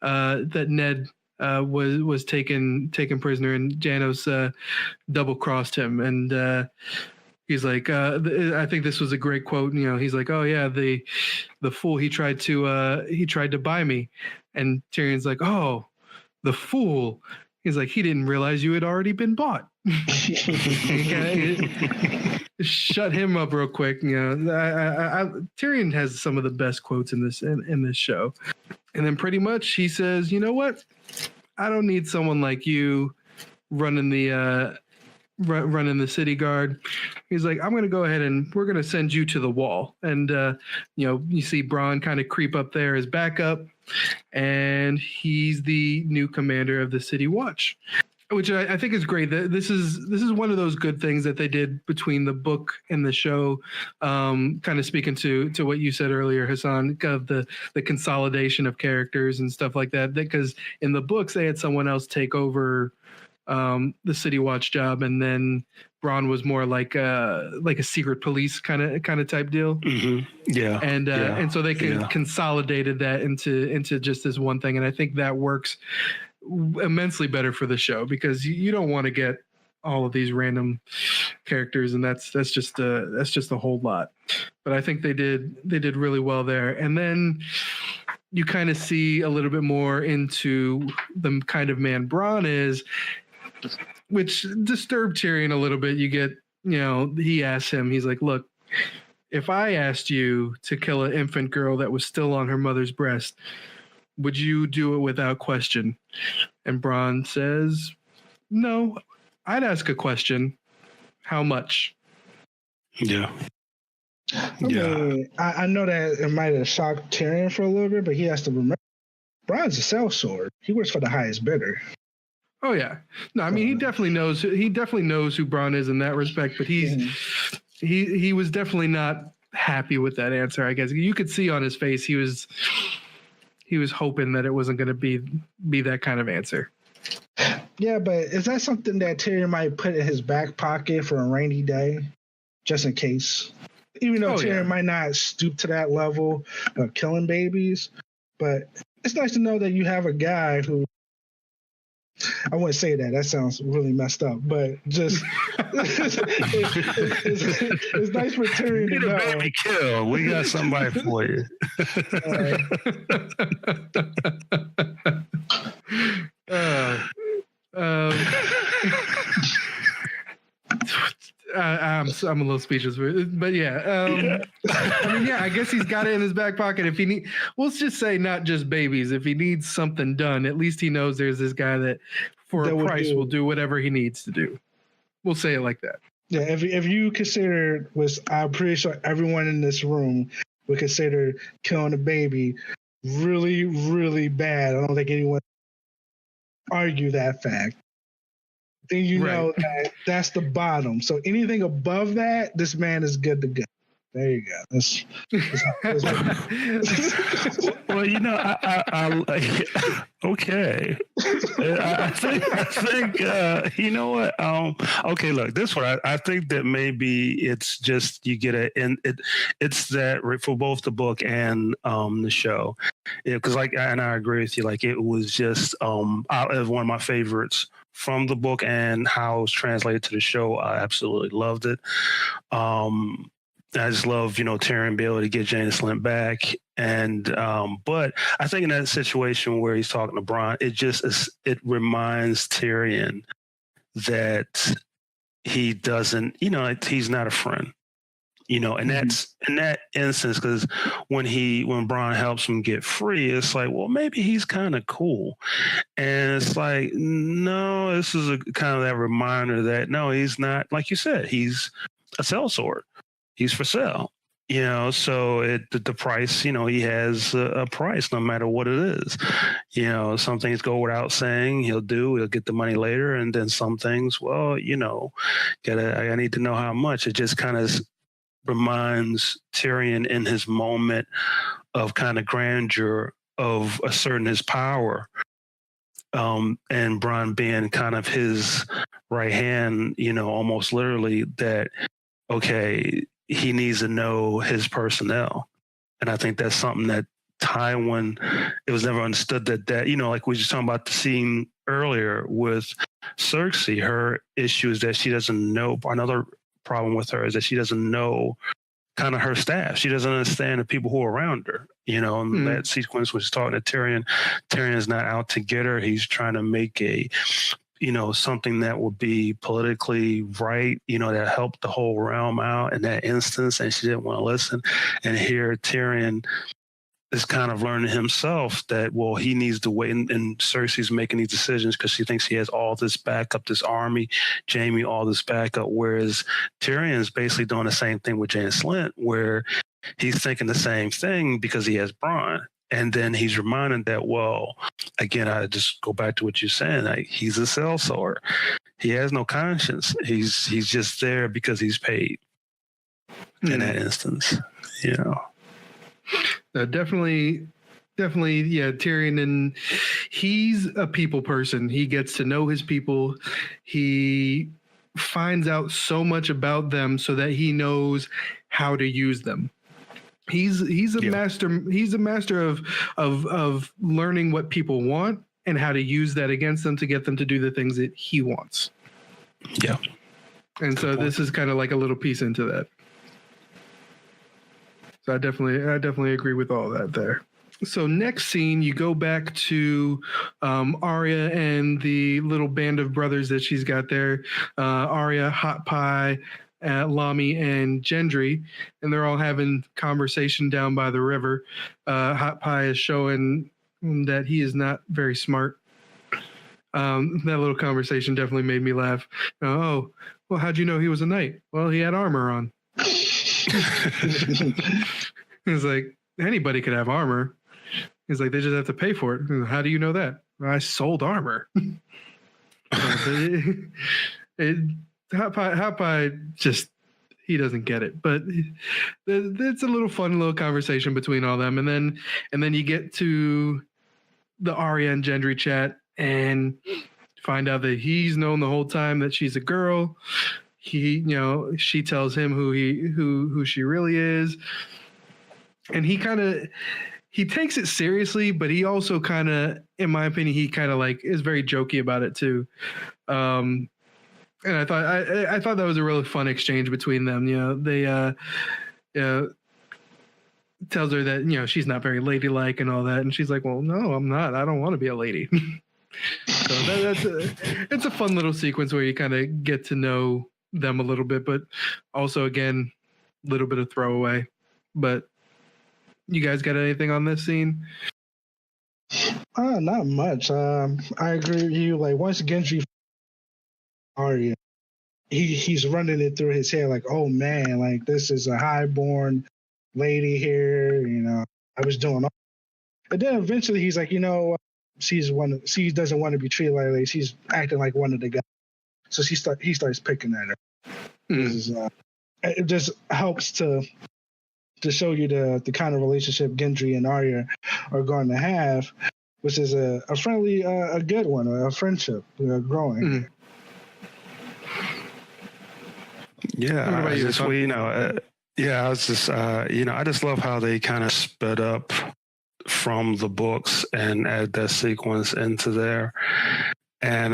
Ned was taken prisoner, and Janos double crossed him, and he's like, I think this was a great quote. He's like, oh yeah, the fool, he tried to buy me, and Tyrion's like, oh, the fool. He's like, he didn't realize you had already been bought. Shut him up real quick. Tyrion has some of the best quotes in this show. And then pretty much he says, you know what? I don't need someone like you running the running the city guard. He's like, I'm going to go ahead and we're going to send you to the wall. And, you see Braun kind of creep up there as backup, and he's the new commander of the city watch, which I think is great. This is one of those good things that they did between the book and the show. Kind of speaking to what you said earlier, Hassan, of the consolidation of characters and stuff like that. Because in the books, they had someone else take over the city watch job, and then Braun was more like a secret police kind of type deal. Mm-hmm. Yeah, and so they consolidated that into just this one thing, and I think that works immensely better for the show, because you don't want to get all of these random characters, and that's just a whole lot. But I think they did really well there. And then you kind of see a little bit more into the kind of man Braun is, which disturbed Tyrion a little bit. You get, he asks him, he's like, look, if I asked you to kill an infant girl that was still on her mother's breast, would you do it without question? And Braun says, no, I'd ask a question. How much? Yeah. I know that it might have shocked Tyrion for a little bit, but he has to remember, Braun's a sellsword. He works for the highest bidder. Oh yeah, no, I mean he definitely knows who Braun is in that respect, but he was definitely not happy with that answer. I guess you could see on his face he was hoping that it wasn't going to be that kind of answer. Yeah, but is that something that Tyrion might put in his back pocket for a rainy day, just in case? Even though Tyrion might not stoop to that level of killing babies, but it's nice to know that you have a guy who, I wouldn't say that. That sounds really messed up. But just it's nice for Tyrion to know. Baby kill. We got somebody for you. I'm a little speechless, but yeah. I mean, yeah, I guess he's got it in his back pocket. If he let's just say not just babies. If he needs something done, at least he knows there's this guy that, for a price, will do whatever he needs to do. We'll say it like that. Yeah, if you consider, I'm pretty sure everyone in this room would consider killing a baby really, really bad. I don't think anyone argue that fact. Then you know that that's the bottom. So anything above that, this man is good to go. There you go. That's well, okay. I think you know what? Okay, look, this one, I think that maybe it's just you get it's that for both the book and the show, because and I agree with you. Like it was just it was one of my favorites from the book, and how it was translated to the show. I absolutely loved it. I just love, Tyrion being able to get Jaina Slynt back. And, but I think in that situation where he's talking to Bronn, it reminds Tyrion that he doesn't, he's not a friend, and that's in that instance, because when Bronn helps him get free, it's like, well, maybe he's kind of cool. And it's like, no, this is a kind of that reminder that no, he's not, like you said, he's a sellsword. He's for sale, so the price, he has a price no matter what it is. Some things go without saying, he'll get the money later. And then some things, well, I need to know how much. It just kind of reminds Tyrion in his moment of kind of grandeur of asserting his power. And Bronn being kind of his right hand, almost literally that, okay, he needs to know his personnel. And I think that's something that Tywin, it was never understood that, like we were just talking about the scene earlier with Cersei, her issue is that she doesn't know, another problem with her is that she doesn't know kind of her staff. She doesn't understand the people who are around her, and that sequence was talking to Tyrion. Tyrion is not out to get her. He's trying to make something that would be politically right, that helped the whole realm out in that instance, and she didn't want to listen. And here Tyrion is kind of learning himself that, well, he needs to wait. And Cersei's making these decisions because she thinks he has all this backup, this army, Jaime, all this backup. Whereas Tyrion's basically doing the same thing with Jaime Slint, where he's thinking the same thing because he has Bronn. And then he's reminded that, well, again, I just go back to what you're saying. Like, he's a sellsword. He has no conscience. He's just there because he's paid in that instance, you know. Definitely, yeah, Tyrion, and he's a people person. He gets to know his people. He finds out so much about them so that he knows how to use them. He's a master. He's a master of learning what people want and how to use that against them to get them to do the things that he wants. Yeah. And so this is kind of like a little piece into that. So I definitely agree with all that there. So next scene, you go back to Arya and the little band of brothers that she's got there. Arya, Hot Pie, Lami, and Gendry, and they're all having conversation down by the river. Hot Pie is showing that he is not very smart. That little conversation definitely made me laugh. Oh, well, how'd you know he was a knight? Well, he had armor on. He's like, anybody could have armor. He's like, they just have to pay for it. How do you know that? I sold armor. Hot Pie just, he doesn't get it. But it's a little fun little conversation between all them. And then you get to the Arya and Gendry chat and find out that he's known the whole time that she's a girl. She tells him who she really is. And he takes it seriously, but he also kind of, in my opinion, he kind of like is very jokey about it too. And I thought that was a really fun exchange between them. They tells her that she's not very ladylike and all that, and she's like, "Well, no, I'm not. I don't want to be a lady." So it's a fun little sequence where you kind of get to know them a little bit, but also again, a little bit of throwaway. But you guys got anything on this scene? Not much. I agree with you. Like, once Gendry Arya, he's running it through his head like, oh man, like this is a highborn lady here. I was doing all. But then eventually he's like, she doesn't want to be treated like a lady. She's acting like one of the guys. So he starts picking at her. It just helps to show you the kind of relationship Gendry and Arya are going to have, which is a friendly, a good one, a friendship growing. Yeah, I just love how they kind of sped up from the books and add that sequence into there, and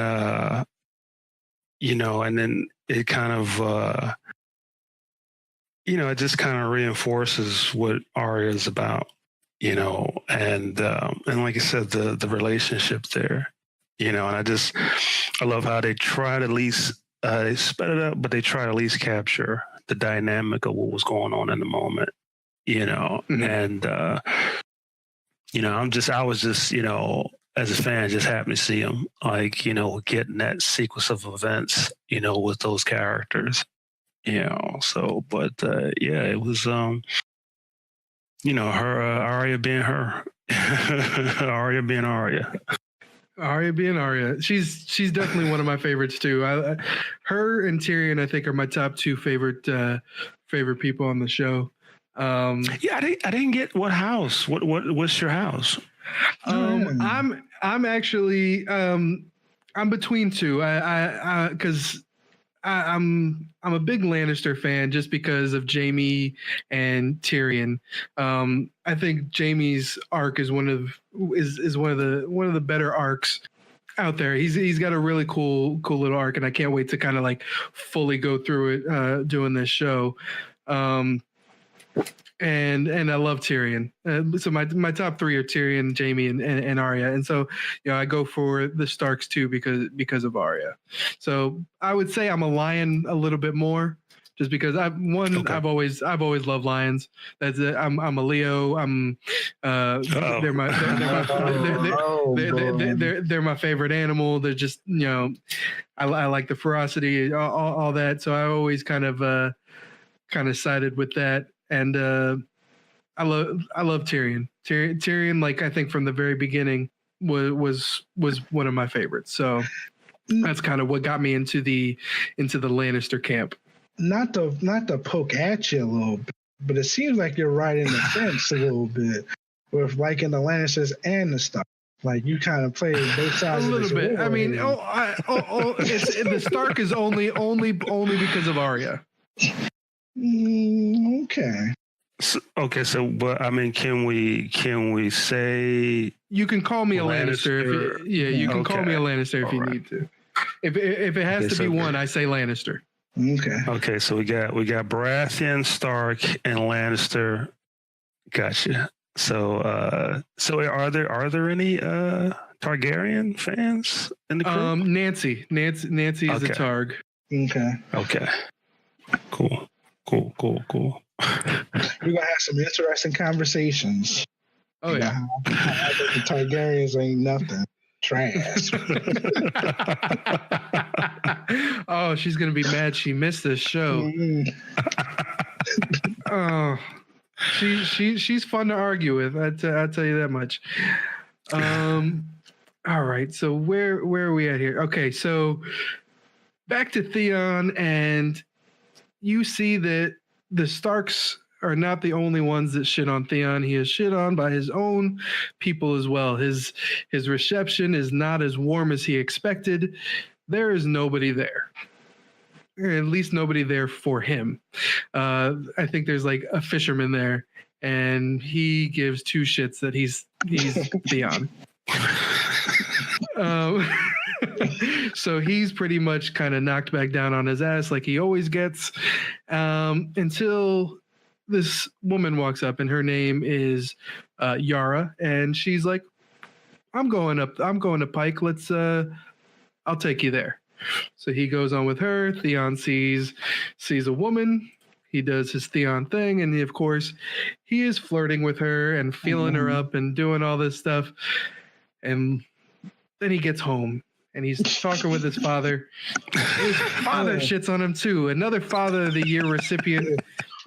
and then it kind of it just kind of reinforces what Arya is about, and like I said, the relationship there, and I love how they try to at least they sped it up, but they try to at least capture the dynamic of what was going on in the moment, and I was just as a fan, just happy to see him, like, getting that sequence of events, with those characters. So, but it was, her Arya being her, Arya being Arya. Arya being Arya. She's definitely one of my favorites too. Her and Tyrion, I think, are my top two favorite people on the show. I didn't get what house. What's your house? I'm actually I'm between two. Because I'm a big Lannister fan just because of Jaime and Tyrion. I think Jaime's arc is one of the better arcs out there. He's got a really cool little arc, and I can't wait to kind of like fully go through it doing this show. And I love Tyrion. So my top three are Tyrion, Jaime, and Arya. And so I go for the Starks too because of Arya. So I would say I'm a lion a little bit more just because I've always loved lions. That's it. I'm a Leo. They're my they're my favorite animal. They're just I like the ferocity, all that. So I always kind of sided with that, and I love Tyrion. Tyrion, like I think from the very beginning was one of my favorites. So that's kind of what got me into the Lannister camp. Not to poke at you a little bit, but it seems like you're riding the fence a little bit with liking the Lannisters and the Stark. Like you kind of play both sides. A little bit. I mean, the Stark is only because of Arya. Okay. But I mean, can we say you can call me a Lannister? You can call me a Lannister if you need to. If it has to be one, I say Lannister. Okay, so we got Baratheon, Stark, and Lannister. Gotcha. So are there any Targaryen fans in the crew? Nancy is a Targ. Okay. Cool. We're gonna have some interesting conversations. Oh yeah. I think the Targaryens ain't nothing. Trash. Oh, she's gonna be mad she missed this show. Oh, she's fun to argue with. I'll tell you that much. All right. So where are we at here? Okay, so back to Theon, and you see that the Starks are not the only ones that shit on Theon. He is shit on by his own people as well. His reception is not as warm as he expected. There is nobody there. Or at least nobody there for him. I think there's like a fisherman there, and he gives two shits that he's Theon. So he's pretty much kind of knocked back down on his ass like he always gets, until this woman walks up, and her name is Yara, and she's like, I'm going to Pike. I'll take you there. So he goes on with her. Theon sees a woman. He does his Theon thing, and of course he is flirting with her and feeling her up and doing all this stuff. And then he gets home and he's talking with his father. His father shits on him too. Another Father of the Year recipient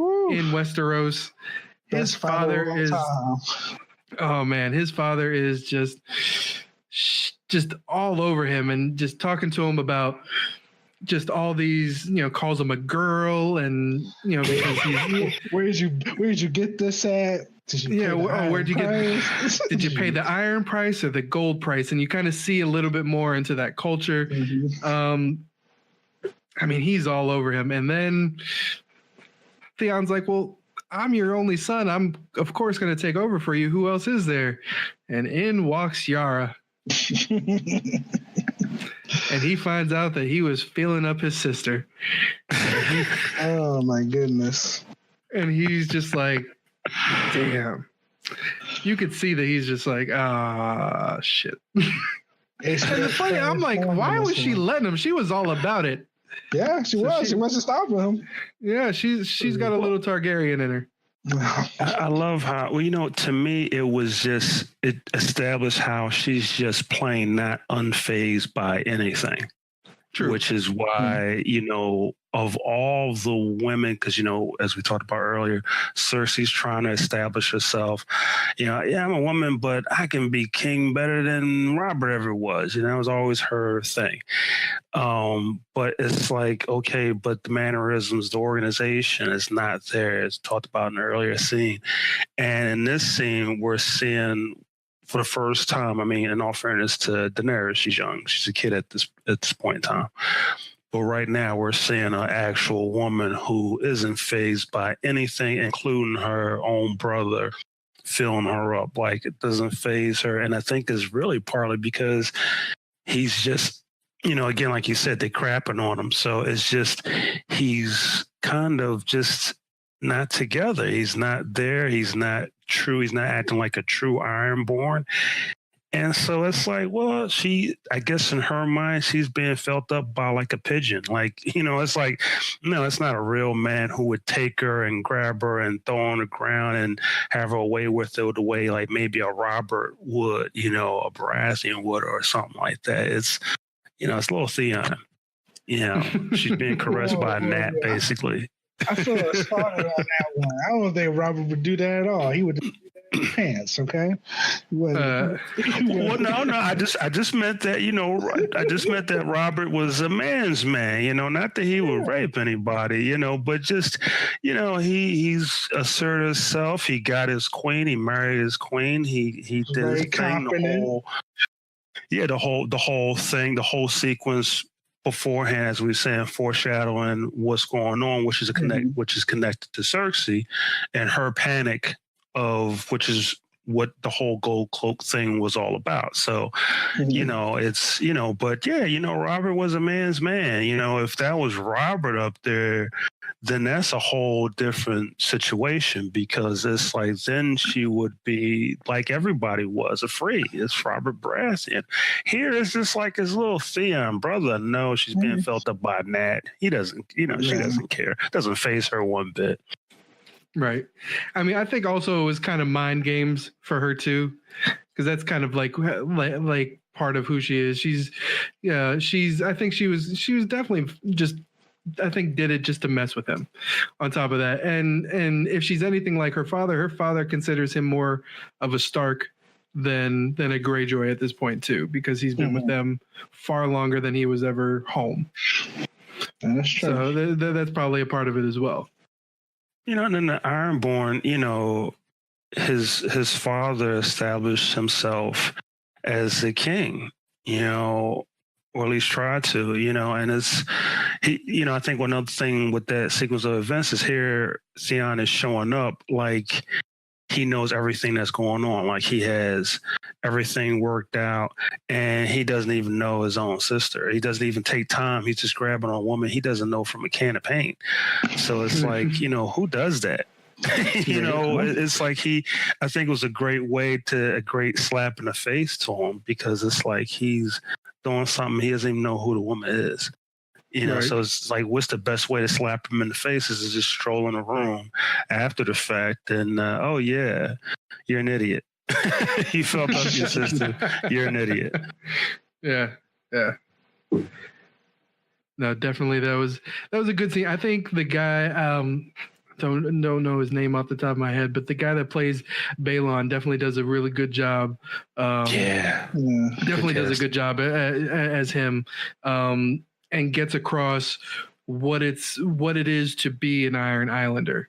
in Westeros. His father is, oh man, his father is just all over him and just talking to him about just all these, calls him a girl, and because he's, where'd you get this at? Where'd you get? Did you pay the iron price or the gold price? And you kind of see a little bit more into that culture. Mm-hmm. I mean, he's all over him, and then Theon's like, "Well, I'm your only son. I'm of course going to take over for you. Who else is there?" And in walks Yara. And he finds out that he was feeling up his sister. Oh my goodness. And he's just like, damn. You could see that he's just like, shit. And it's funny, I'm like, why was she letting him? She was all about it. Yeah, she was. She wasn't stopping him. Yeah, she's got a little Targaryen in her. I love how, to me, it established how she's just plain not unfazed by anything. True. Which is why, of all the women, because, as we talked about earlier, Cersei's trying to establish herself. I'm a woman, but I can be king better than Robert ever was. It was always her thing. But it's like, okay, but the mannerisms, the organization is not there. It's talked about in the earlier scene. And in this scene, we're seeing for the first time, in all fairness to Daenerys, she's young. She's a kid at this point in time. But right now, we're seeing an actual woman who isn't fazed by anything, including her own brother filling her up. Like, it doesn't faze her. And I think it's really partly because he's just, again, like you said, they're crapping on him. So it's just, he's kind of just not together. He's not there. He's not true. He's not acting like a true Ironborn. And so it's like, well, I guess in her mind, she's being felt up by like a pigeon. Like, it's like, no, it's not a real man who would take her and grab her and throw her on the ground and have her away with her the way like maybe a Robert would, a Baratheon would or something like that. It's, it's little Theon. She's being caressed by a gnat, basically. I feel started on that one. I don't think Robert would do that at all. He would pants, okay? Well, no. I just meant that, I just meant that Robert was a man's man, not that he would rape anybody, but just, he's asserted himself. He got his queen. He married his queen. He did his thing. The whole thing, the whole sequence beforehand, as we were saying, foreshadowing what's going on, which is connected to Cersei and her panic which is what the whole gold cloak thing was all about. So, it's, but yeah, Robert was a man's man. If that was Robert up there, then that's a whole different situation, because it's like, then she would be like everybody was afraid. It's Robert Baratheon. Here it's just like his little Theon brother. No, she's being felt up by Nat. He doesn't, she doesn't care. Doesn't faze her one bit. Right. I mean, I think also it was kind of mind games for her too, because that's kind of like part of who she is. I think she was definitely just, I think did it just to mess with him on top of that. And if she's anything like her father considers him more of a Stark than a Greyjoy at this point too, because he's been with them far longer than he was ever home. That's true. So that's probably a part of it as well. And then the Ironborn, his father established himself as the king, or at least tried to, and it's, I think one other thing with that sequence of events is here, Theon is showing up like he knows everything that's going on. Like he has everything worked out, and he doesn't even know his own sister. He doesn't even take time. He's just grabbing a woman he doesn't know from a can of paint. So it's like, who does that? It's like I think it was a great slap in the face to him, because it's like he's doing something he doesn't even know who the woman is. Right. So it's like, what's the best way to slap him in the face is to just stroll in a room after the fact and, oh yeah, you're an idiot. You felt up your sister. You're an idiot. Yeah. No, definitely that was a good scene. I think the guy, don't know his name off the top of my head, but the guy that plays Balon definitely does a really good job. Definitely does a good job as him. And gets across what it is to be an Iron Islander,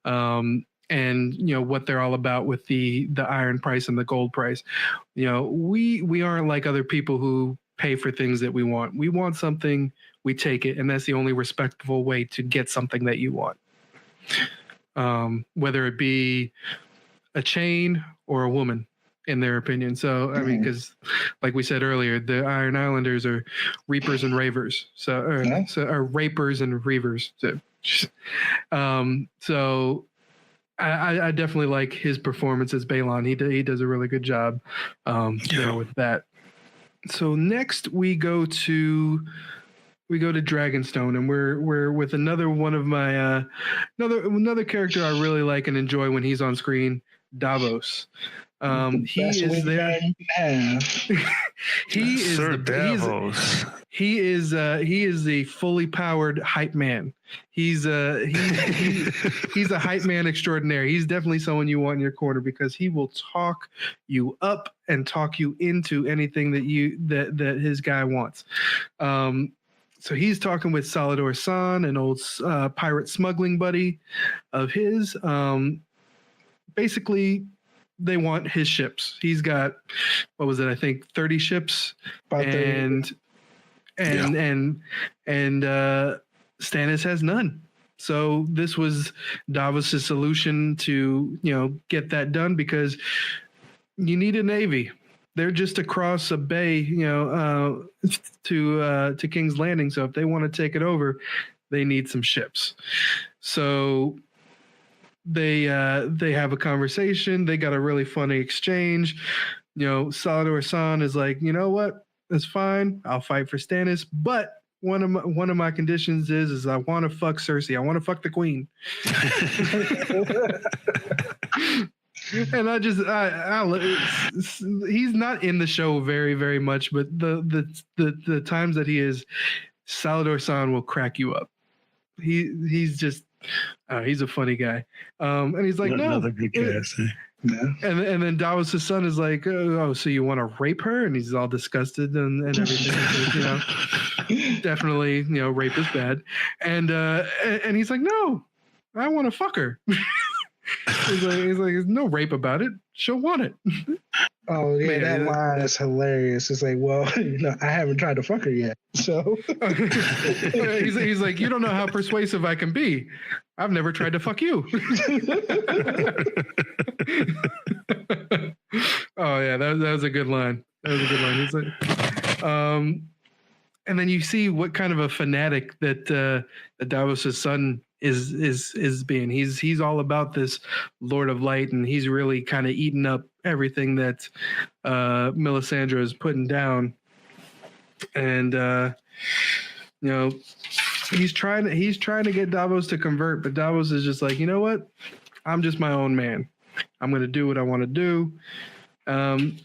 and what they're all about with the iron price and the gold price. We aren't like other people who pay for things that we want. We want something, we take it, and that's the only respectful way to get something that you want. Whether it be a chain or a woman, in their opinion. So, I mean, because like we said earlier, the Iron Islanders are reapers and ravers. So rapers and reavers. So I definitely like his performance as Balon. He does a really good job with that. So next we go to Dragonstone, and we're with another one of my another character I really like and enjoy when he's on screen, Davos. He is there. He is the fully powered hype man. He's a hype man extraordinaire. He's definitely someone you want in your corner, because he will talk you up and talk you into anything that his guy wants. So he's talking with Salador San, an old pirate smuggling buddy of his. Basically, they want his ships. He's got, what was it? I think 30 ships, and Stannis has none. So this was Davos's solution to get that done, because you need a navy. They're just across a bay, to King's Landing. So if they want to take it over, they need some ships. So they have a conversation. They got a really funny exchange. Salvador San is like, you know what? That's fine. I'll fight for Stannis, but one of my conditions is I want to fuck Cersei. I want to fuck the queen. And he's not in the show very, very much, but the times that he is, Salvador San will crack you up. He's just he's a funny guy. And he's like, another good cast. Yeah. And then Davos' son is like, oh, so you want to rape her? And he's all disgusted and everything. Definitely, rape is bad. And he's like, no, I want to fuck her. he's like, there's no rape about it. She'll want it. Oh yeah, that line is hilarious. It's like, well, I haven't tried to fuck her yet, so. he's like, you don't know how persuasive I can be. I've never tried to fuck you. Oh yeah, that was a good line. He's like, and then you see what kind of a fanatic that Davos' son is being. He's all about this Lord of Light, and he's really kind of eating up everything that Melisandre is putting down. And he's trying to get Davos to convert, but Davos is just like, you know what? I'm just my own man. I'm going to do what I want to do. And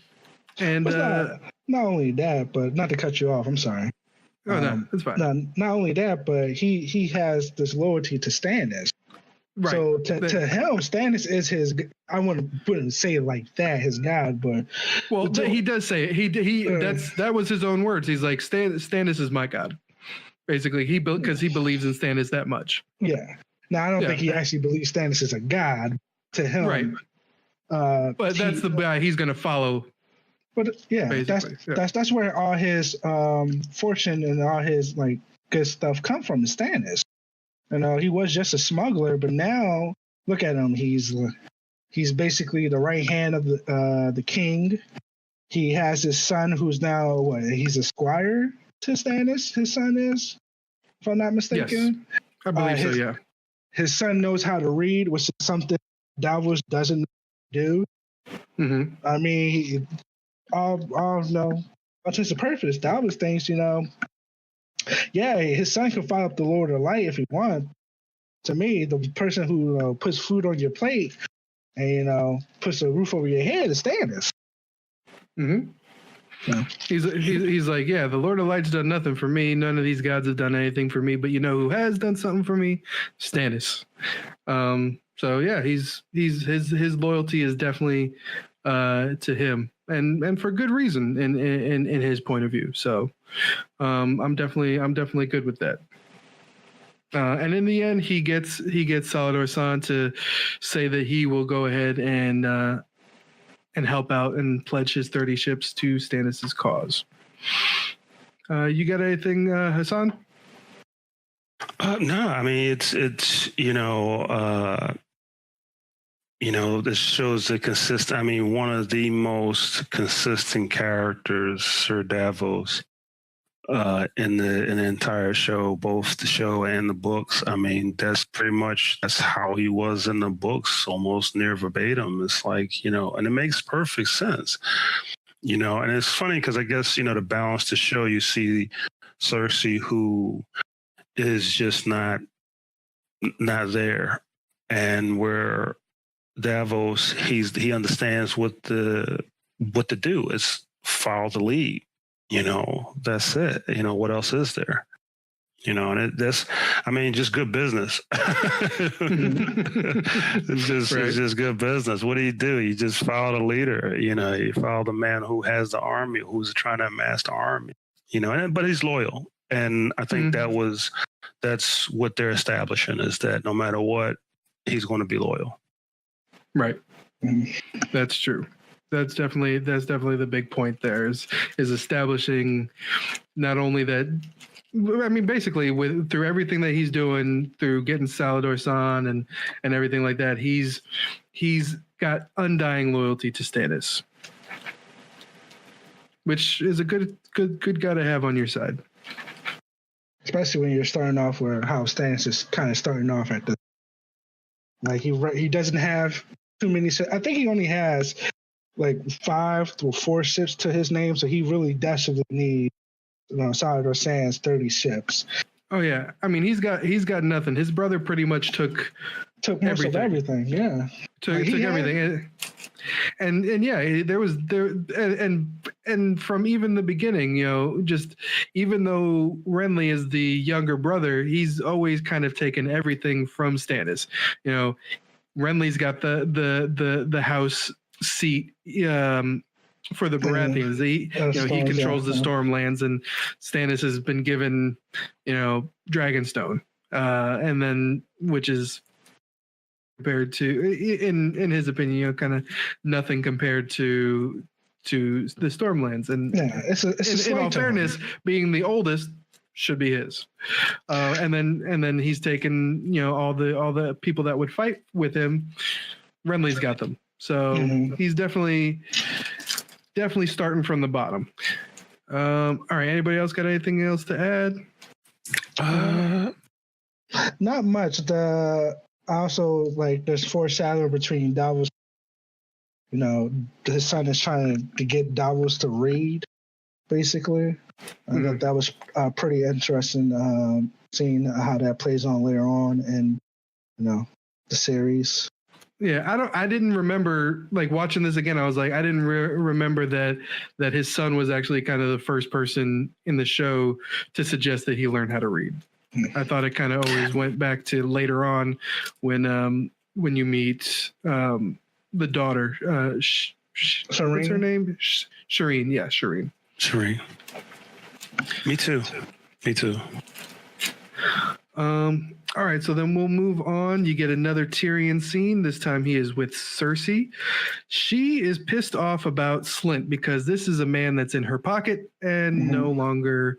not only that, but not to cut you off. I'm sorry. Oh no, it's fine. Not only that, but he has this loyalty to Stannis. Right. So to him, Stannis is his. I wouldn't say it like that, his god, but he does say it. That was his own words. He's like, Stannis is my god. Basically, because he believes in Stannis that much. Yeah. Now I don't think he actually believes Stannis is a god to him. Right. But that's the guy he's going to follow. But that's where all his fortune and all his like good stuff come from, Stannis. He was just a smuggler, but now look at him. He's basically the right hand of the king. He has his son, who's now he's a squire to Stannis. His son is, if I'm not mistaken. Yes, I believe so. Yeah. His son knows how to read, which is something Davos doesn't do. Mm-hmm. I mean, to the purpose, Davos thinks, his son can fight up the Lord of Light if he wants. To me, the person who puts food on your plate and puts a roof over your head is Stannis. Mm-hmm. So. He's like, yeah, the Lord of Light's done nothing for me. None of these gods have done anything for me. But who has done something for me? Stannis. So yeah, his loyalty is definitely to him, and for good reason in his point of view. So I'm definitely good with that. And in the end, he gets Salvador San to say that he will go ahead and help out and pledge his 30 ships to Stannis' cause. You got anything, Hassan? No, I mean it's this shows the consistent. I mean, one of the most consistent characters, Sir Davos, in the entire show, both the show and the books. I mean, that's how he was in the books, almost near verbatim. It's like, and it makes perfect sense, and it's funny because I guess, to balance the show, you see Cersei, who is just not there, and where Davos, he understands what to do is follow the lead. That's it. What else is there? And that's just good business. It's just good business. What do? You just follow the leader. You follow the man who has the army, who's trying to amass the army. But he's loyal, and I think that's what they're establishing, is that no matter what, he's going to be loyal. Right. That's true. That's definitely the big point there is establishing not only that, basically through everything that he's doing, through getting Salvador San and everything like that, he's got undying loyalty to Stannis, which is a good guy to have on your side. Especially when you're starting off where how Stannis is kind of starting off at the, like he doesn't have too many. I think he only has like 5 or 4 ships to his name, so he really desperately needs, Salvador Sands 30 ships. Oh yeah, I mean he's got nothing. His brother pretty much took Most of everything. Yeah, took everything. And yeah, and from even the beginning, just even though Renly is the younger brother, he's always kind of taken everything from Stannis. Renly's got the house seat for the Baratheons. He controls the Stormlands, and Stannis has been given Dragonstone, and then which is compared to, in his opinion, kind of nothing compared to the Stormlands. And yeah, it's in all fairness, being the oldest should be his. And then he's taken all the people that would fight with him. Renly's got them, so he's definitely starting from the bottom. All right, anybody else got anything else to add? Not much. Also, like, there's foreshadowing between Davos. His son is trying to get Davos to read, basically. I thought that was pretty interesting, seeing how that plays on later on in, the series. Yeah, I didn't remember, like, watching this again. I was like, I didn't remember that his son was actually kind of the first person in the show to suggest that he learned how to read. I thought it kind of always went back to later on when you meet the daughter, Shireen? What's her name? Shireen. Yeah, Shireen. Shireen. Me too. All right, so then we'll move on. You get another Tyrion scene. This time he is with Cersei. She is pissed off about Slynt because this is a man that's in her pocket and no longer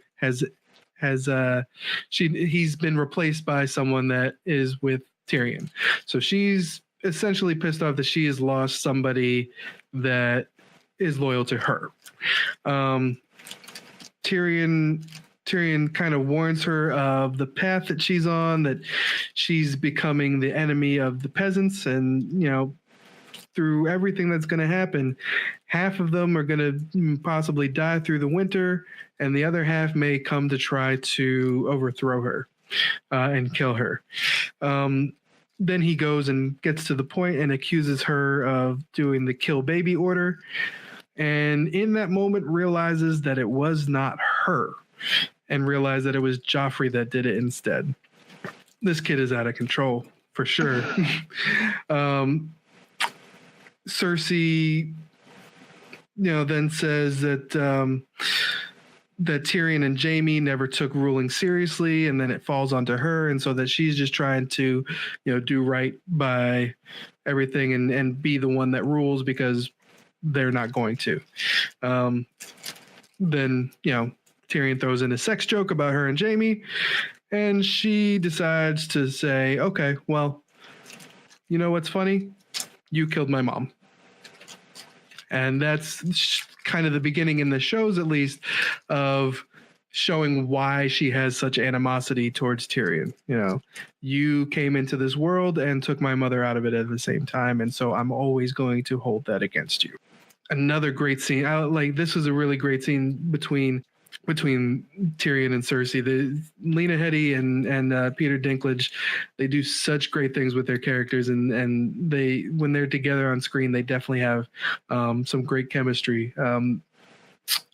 he's been replaced by someone that is with Tyrion. So she's essentially pissed off that she has lost somebody that is loyal to her. Tyrion kind of warns her of the path that she's on, that she's becoming the enemy of the peasants, and through everything that's going to happen, half of them are going to possibly die through the winter, and the other half may come to try to overthrow her and kill her. Then he goes and gets to the point and accuses her of doing the kill baby order, and in that moment realizes that it was not her, and realized that it was Joffrey that did it instead. This kid is out of control, for sure. Cersei, then says that that Tyrion and Jaime never took ruling seriously, and then it falls onto her, and so that she's just trying to, do right by everything and be the one that rules because they're not going to. Then, Tyrion throws in a sex joke about her and Jaime, and she decides to say, okay, well, you know what's funny? You killed my mom. And that's kind of the beginning in the shows, at least, of showing why she has such animosity towards Tyrion. You came into this world and took my mother out of it at the same time, and so I'm always going to hold that against you. Another great scene. This was a really great scene between Tyrion and Cersei. Lena Headey and Peter Dinklage, they do such great things with their characters, and they, when they're together on screen, they definitely have some great chemistry.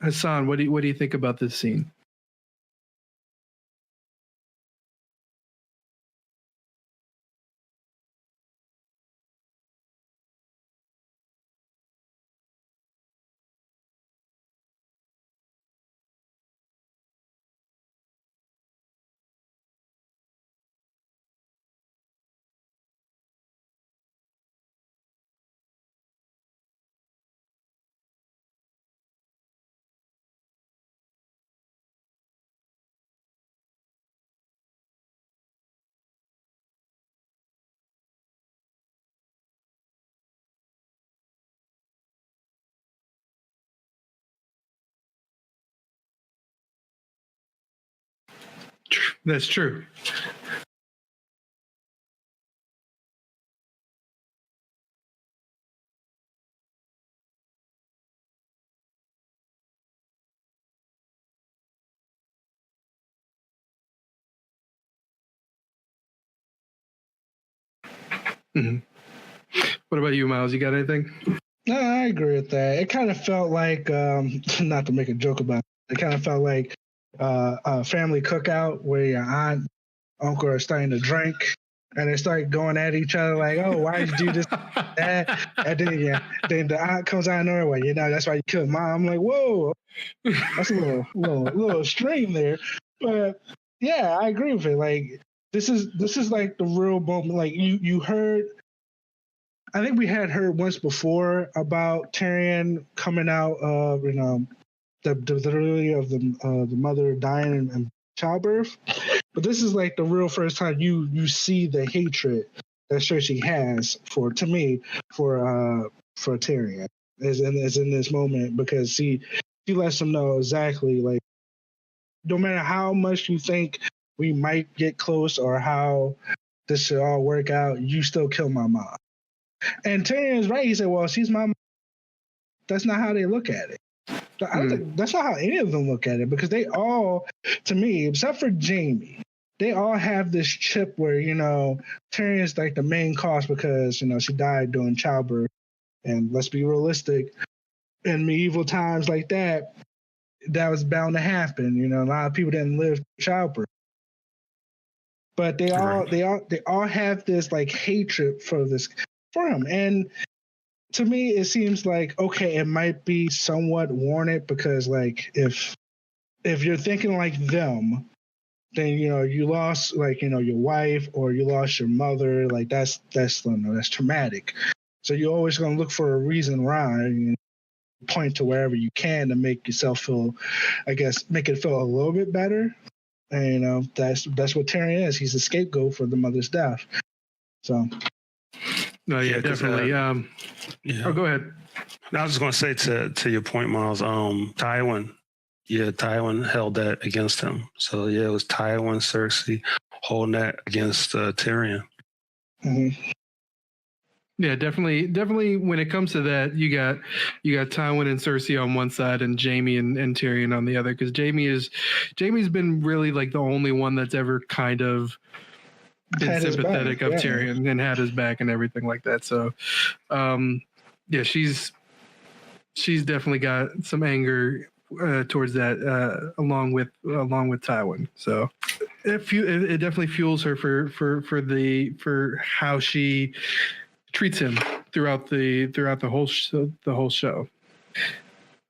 Hassan, what do you think about this scene? That's true. Mhm. What about you, Miles? You got anything? No, I agree with that. It kind of felt like, not to make a joke about it kind of felt like a family cookout where your aunt, uncle are starting to drink and they start going at each other like, oh, why did you do this, that? And then the aunt comes out of nowhere, well, that's why you killed mom. I'm like, whoa, that's a little extreme there. But yeah, I agree with it. Like, this is like the real moment. Like you heard, I think we had heard once before about Tyrion coming out of, the literally of the mother dying in childbirth, but this is like the real first time you see the hatred that Cersei has for Tyrion is in this moment, because she lets him know exactly, like, no matter how much you think we might get close or how this should all work out, you still kill my mom. And Tyrion's right. He said, well, she's my mom. That's not how they look at it. I don't think that's not how any of them look at it, because they all, to me, except for Jaime, they all have this chip where, Tyrion's like the main cause because, she died during childbirth. And let's be realistic, in medieval times like that, that was bound to happen. A lot of people didn't live childbirth. But they all have this like hatred for him. And to me, it seems like, okay, it might be somewhat warranted, because like if you're thinking like them, then you lost, like, your wife, or you lost your mother. Like that's traumatic. So you're always going to look for a reason why, and point to wherever you can to make yourself feel, I guess, make it feel a little bit better. And that's what Tyrion is. He's a scapegoat for the mother's death. So. No, yeah, definitely. Yeah. Oh, go ahead. I was just going to say to your point, Miles, Tywin held that against him. So, yeah, it was Tywin, Cersei holding that against Tyrion. Mm-hmm. Yeah, definitely. When it comes to that, you got Tywin and Cersei on one side, and Jaime and Tyrion on the other. Because Jaime's been really like the only one that's ever kind of been sympathetic of Tyrion and had his back and everything like that. So, yeah, she's definitely got some anger towards that, along with Tywin. So it definitely fuels her for how she treats him throughout the whole show.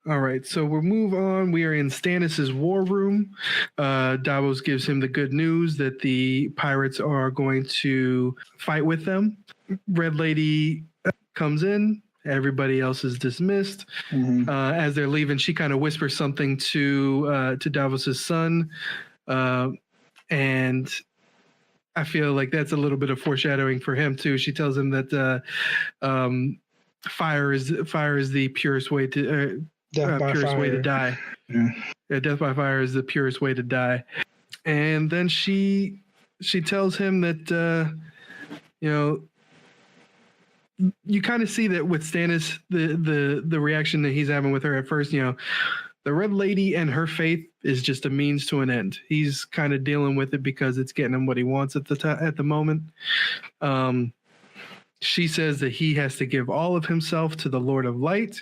All right, so we'll move on. We are in Stannis' war room. Davos gives him the good news that the pirates are going to fight with them. Red Lady comes in. Everybody else is dismissed. Mm-hmm. As they're leaving, she kind of whispers something to Davos' son, and I feel like that's a little bit of foreshadowing for him too. She tells him that fire is the purest way to way to die. Yeah, death by fire is the purest way to die. And then she tells him that you kind of see that with Stannis, the reaction that he's having with her at first. The Red Lady and her faith is just a means to an end. He's kind of dealing with it because it's getting him what he wants at the moment. She says that he has to give all of himself to the Lord of Light.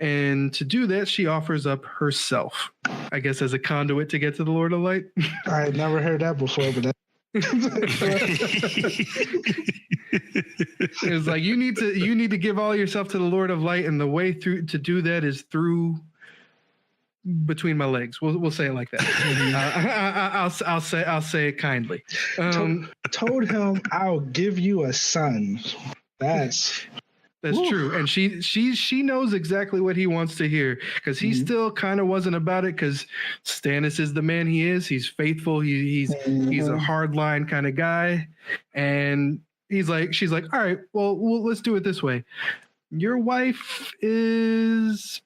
And to do that, she offers up herself, I guess, as a conduit to get to the Lord of Light. I had never heard that before, but it's like you need to give all yourself to the Lord of Light, and the way through to do that is through between my legs. We'll say it like that. I'll say it kindly. Told him I'll give you a son. That's true, and she knows exactly what he wants to hear, because he still kind of wasn't about it, because Stannis is the man he is. He's faithful. He's a hardline kind of guy, and she's like, all right, well, let's do it this way. Your wife is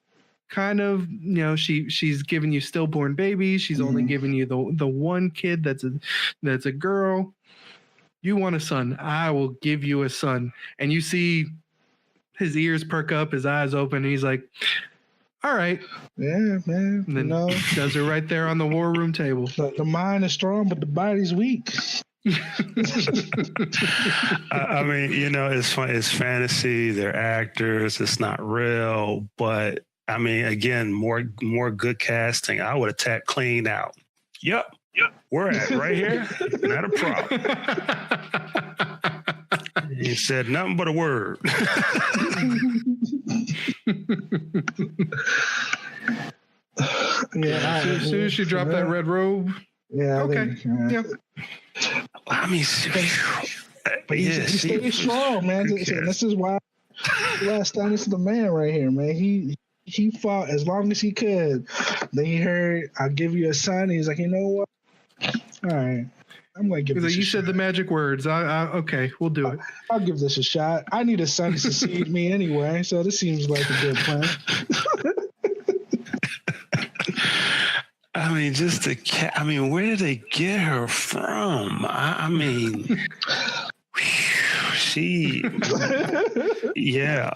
kind of, she's giving you stillborn babies. She's only giving you the one kid that's a girl. You want a son? I will give you a son. And you see his ears perk up, his eyes open, and he's like, all right. Yeah, man. And then does it right there on the war room table. The mind is strong, but the body's weak. I mean, it's fun. It's fantasy. They're actors. It's not real. But I mean, again, more good casting. I would have tapped clean out. Yep. We're at right here. Not a problem. He said nothing but a word. As soon as she dropped that red robe. Yeah. Okay. Yeah. I mean, but he stayed strong, man. And this is why Stannis is the man right here, man. He fought as long as he could. Then he heard, "I'll give you a son." He's like, you know what? All right, I'm gonna give. You said the magic words. Okay, we'll do it. I'll give this a shot. I need a son to succeed me anyway, so this seems like a good plan. I mean, where did they get her from? I mean, yeah.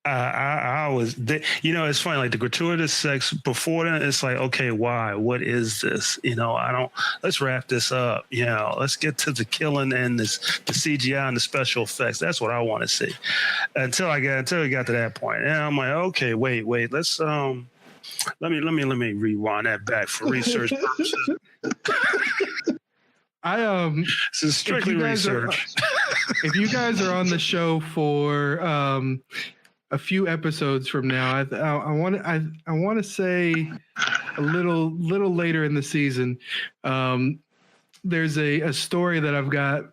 I was, it's funny, like the gratuitous sex before then, it's like, okay, why? What is this? Let's wrap this up. Let's get to the killing and the CGI and the special effects. That's what I want to see. Until we got to that point. And I'm like, okay, wait, let's, let me rewind that back for research purposes. This is strictly research. If you guys are on the show for a few episodes from now, I want to say a little later in the season, there's a story that I've got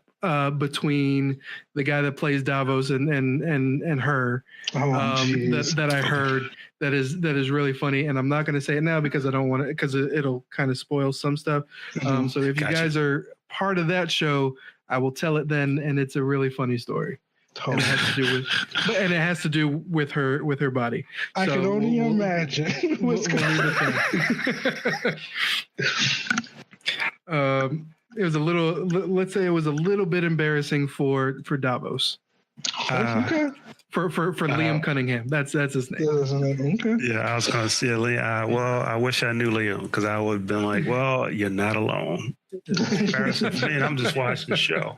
between the guy that plays Davos and her that I heard that is really funny, and I'm not going to say it now because I don't want to, because it'll kind of spoil some stuff. So if you guys are part of that show, I will tell it then, and it's a really funny story. And it has to do with her body. I can only imagine. It was a little. Let's say it was a little bit embarrassing for Davos. Okay. For Liam Cunningham, that's his name. Okay. Yeah, I was gonna say Liam. Well, I wish I knew Liam because I would have been like, "Well, you're not alone." Embarrassing for me, and I'm just watching the show.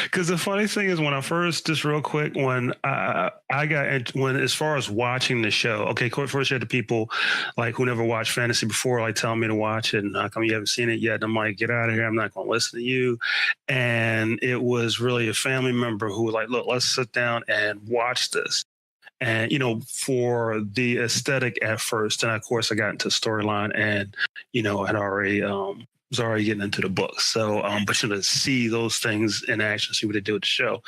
Because the funny thing is, when I first, just real quick, when as far as watching the show, okay, first you had the people like who never watched fantasy before, like telling me to watch it, and how come you haven't seen it yet? And I'm like, get out of here! I'm not going to listen to you. And it was really a family member who was like, look, let's sit down and watch this. And for the aesthetic at first, and of course I got into storyline, and had already was already getting into the book. So, but to see those things in action, see what they do with the show.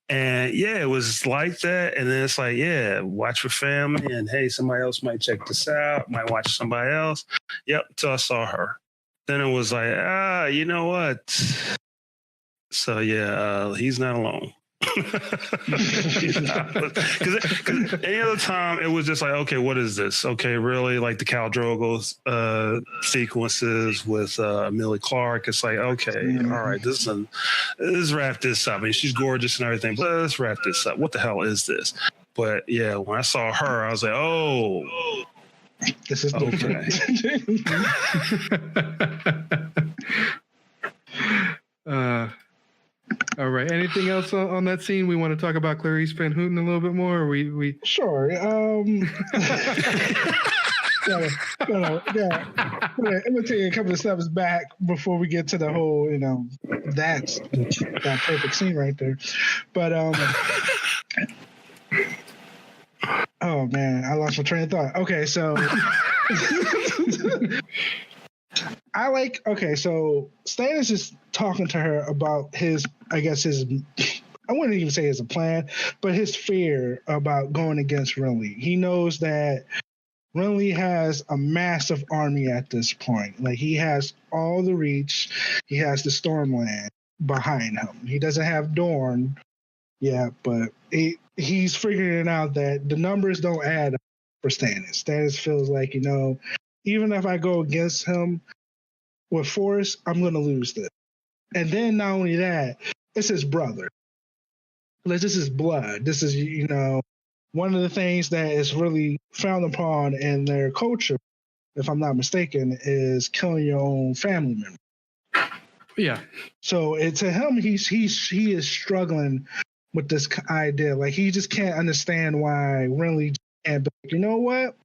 And yeah, it was like that. And then it's like, yeah, watch with family, and hey, somebody else might check this out, might watch somebody else. Yep, till I saw her. Then it was like, you know what? So yeah, he's not alone. Because any other time it was just like, okay, what is this? Okay, really, like the Khal Drogo's sequences with Amelia Clark. It's like, okay, all right, let's wrap this up. I mean, she's gorgeous and everything, but let's wrap this up. What the hell is this? But yeah, when I saw her, I was like, oh, this is okay. All right. Anything else on that scene? We want to talk about Clarice Van Houten a little bit more? Or we sure. I'm gonna take a couple of steps back before we get to the whole, that perfect scene right there. But oh man, I lost my train of thought. Okay, so so Stannis is talking to her about his, I wouldn't even say it's a plan, but his fear about going against Renly. He knows that Renly has a massive army at this point. Like, he has all the Reach, he has the Stormland behind him. He doesn't have Dorne yet, but he's figuring out that the numbers don't add up for Stannis. Stannis feels like, even if I go against him with force, I'm going to lose this. And then not only that, it's his brother. Like, this is blood. This is, one of the things that is really frowned upon in their culture if I'm not mistaken, is killing your own family member. Yeah. So to him, he is struggling with this idea. Like, he just can't understand why Renly can't be like, you know what?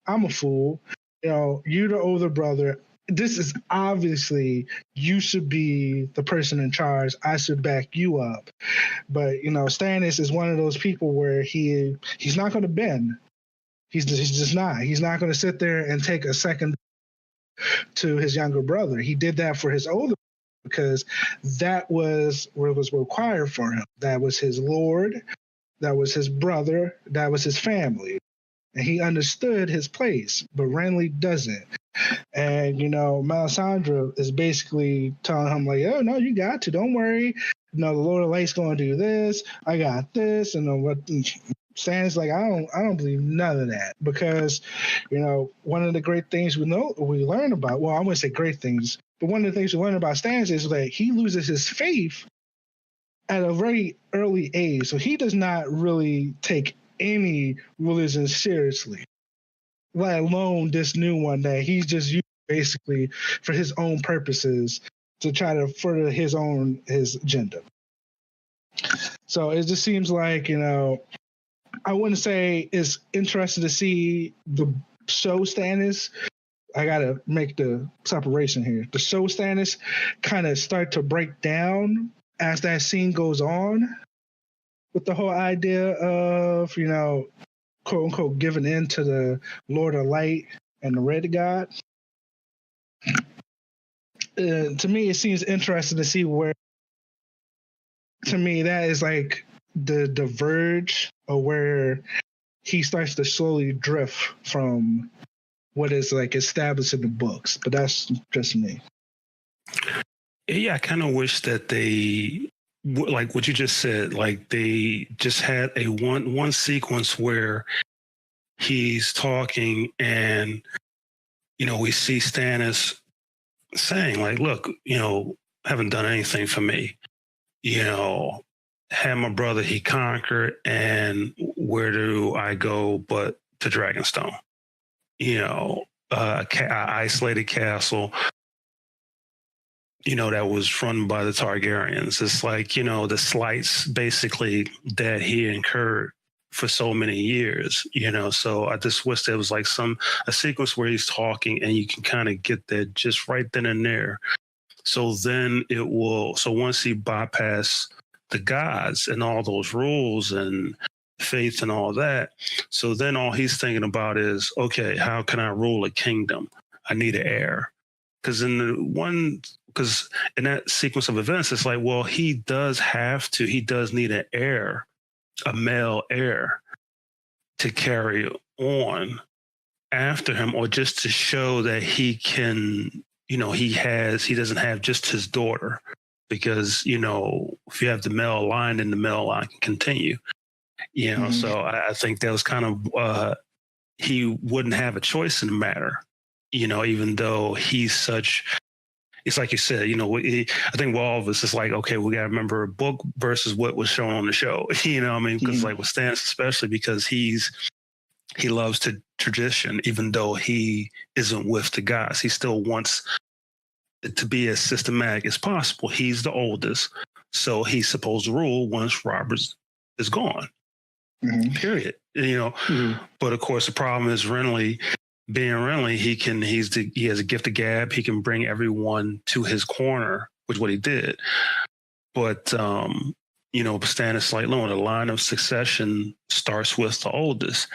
I'm a fool. You know, you're the older brother. This is obviously, you should be the person in charge. I should back you up. But, you know, Stannis is one of those people where he's not going to bend. He's just not. He's not going to sit there and take a second to his younger brother. He did that for his older, because that was what was required for him. That was his lord, that was his brother, that was his family. And he understood his place, but Renly doesn't. And, you know, Melisandre is basically telling him, like, oh, no, you got to. Don't worry. You know, the Lord of Light's going to do this. I got this. And then what Stannis like, I don't believe none of that, because, you know, one of the great things we learn about, well, I wouldn't say great things, but one of the things we learn about Stannis is that he loses his faith at a very early age. So he does not really take any religion seriously, let alone this new one that he's just used basically for his own purposes to try to further his agenda. So it just seems like, you know, I wouldn't say it's interesting to see the show Stannis. I gotta make the separation here. The show Stannis kind of start to break down as that scene goes on, with the whole idea of, you know, quote unquote, giving in to the Lord of Light and the Red God. To me, it seems interesting to see where, to me, that is like the verge of where he starts to slowly drift from what is like established in the books. But that's just me. Yeah, I kind of wish that they, like what you just said, like they just had a one sequence where he's talking and, you know, we see Stannis saying like, look, you know, haven't done anything for me. You know, had my brother, he conquered, and where do I go but to Dragonstone? You know, isolated castle, you know, that was run by the Targaryens. It's like, you know, the slights basically that he incurred for so many years, you know. So I just wish there was like a sequence where he's talking and you can kind of get that just right then and there. So then so once he bypass the gods and all those rules and faith and all that, so then all he's thinking about is, okay, how can I rule a kingdom? I need an heir. Because in that sequence of events, it's like, well, he does need an heir, a male heir, to carry on after him, or just to show that he can, you know, he doesn't have just his daughter, because, you know, if you have the male line, then the male line can continue, you know. Mm-hmm. So I think that was kind of, he wouldn't have a choice in the matter, you know, even though it's like you said, you know, I think with all of us, it's like, okay, we got to remember a book versus what was shown on the show, you know what I mean? Because mm-hmm. like with Stannis, especially because he loves tradition, even though he isn't with the guys. He still wants it to be as systematic as possible. He's the oldest, so he's supposed to rule once Roberts is gone. Mm-hmm. Period. You know, mm-hmm. But of course, the problem is Renly. Being Renly, he has a gift of gab. He can bring everyone to his corner, which is what he did. But you know, Stannis, like, no, the line of succession starts with the oldest.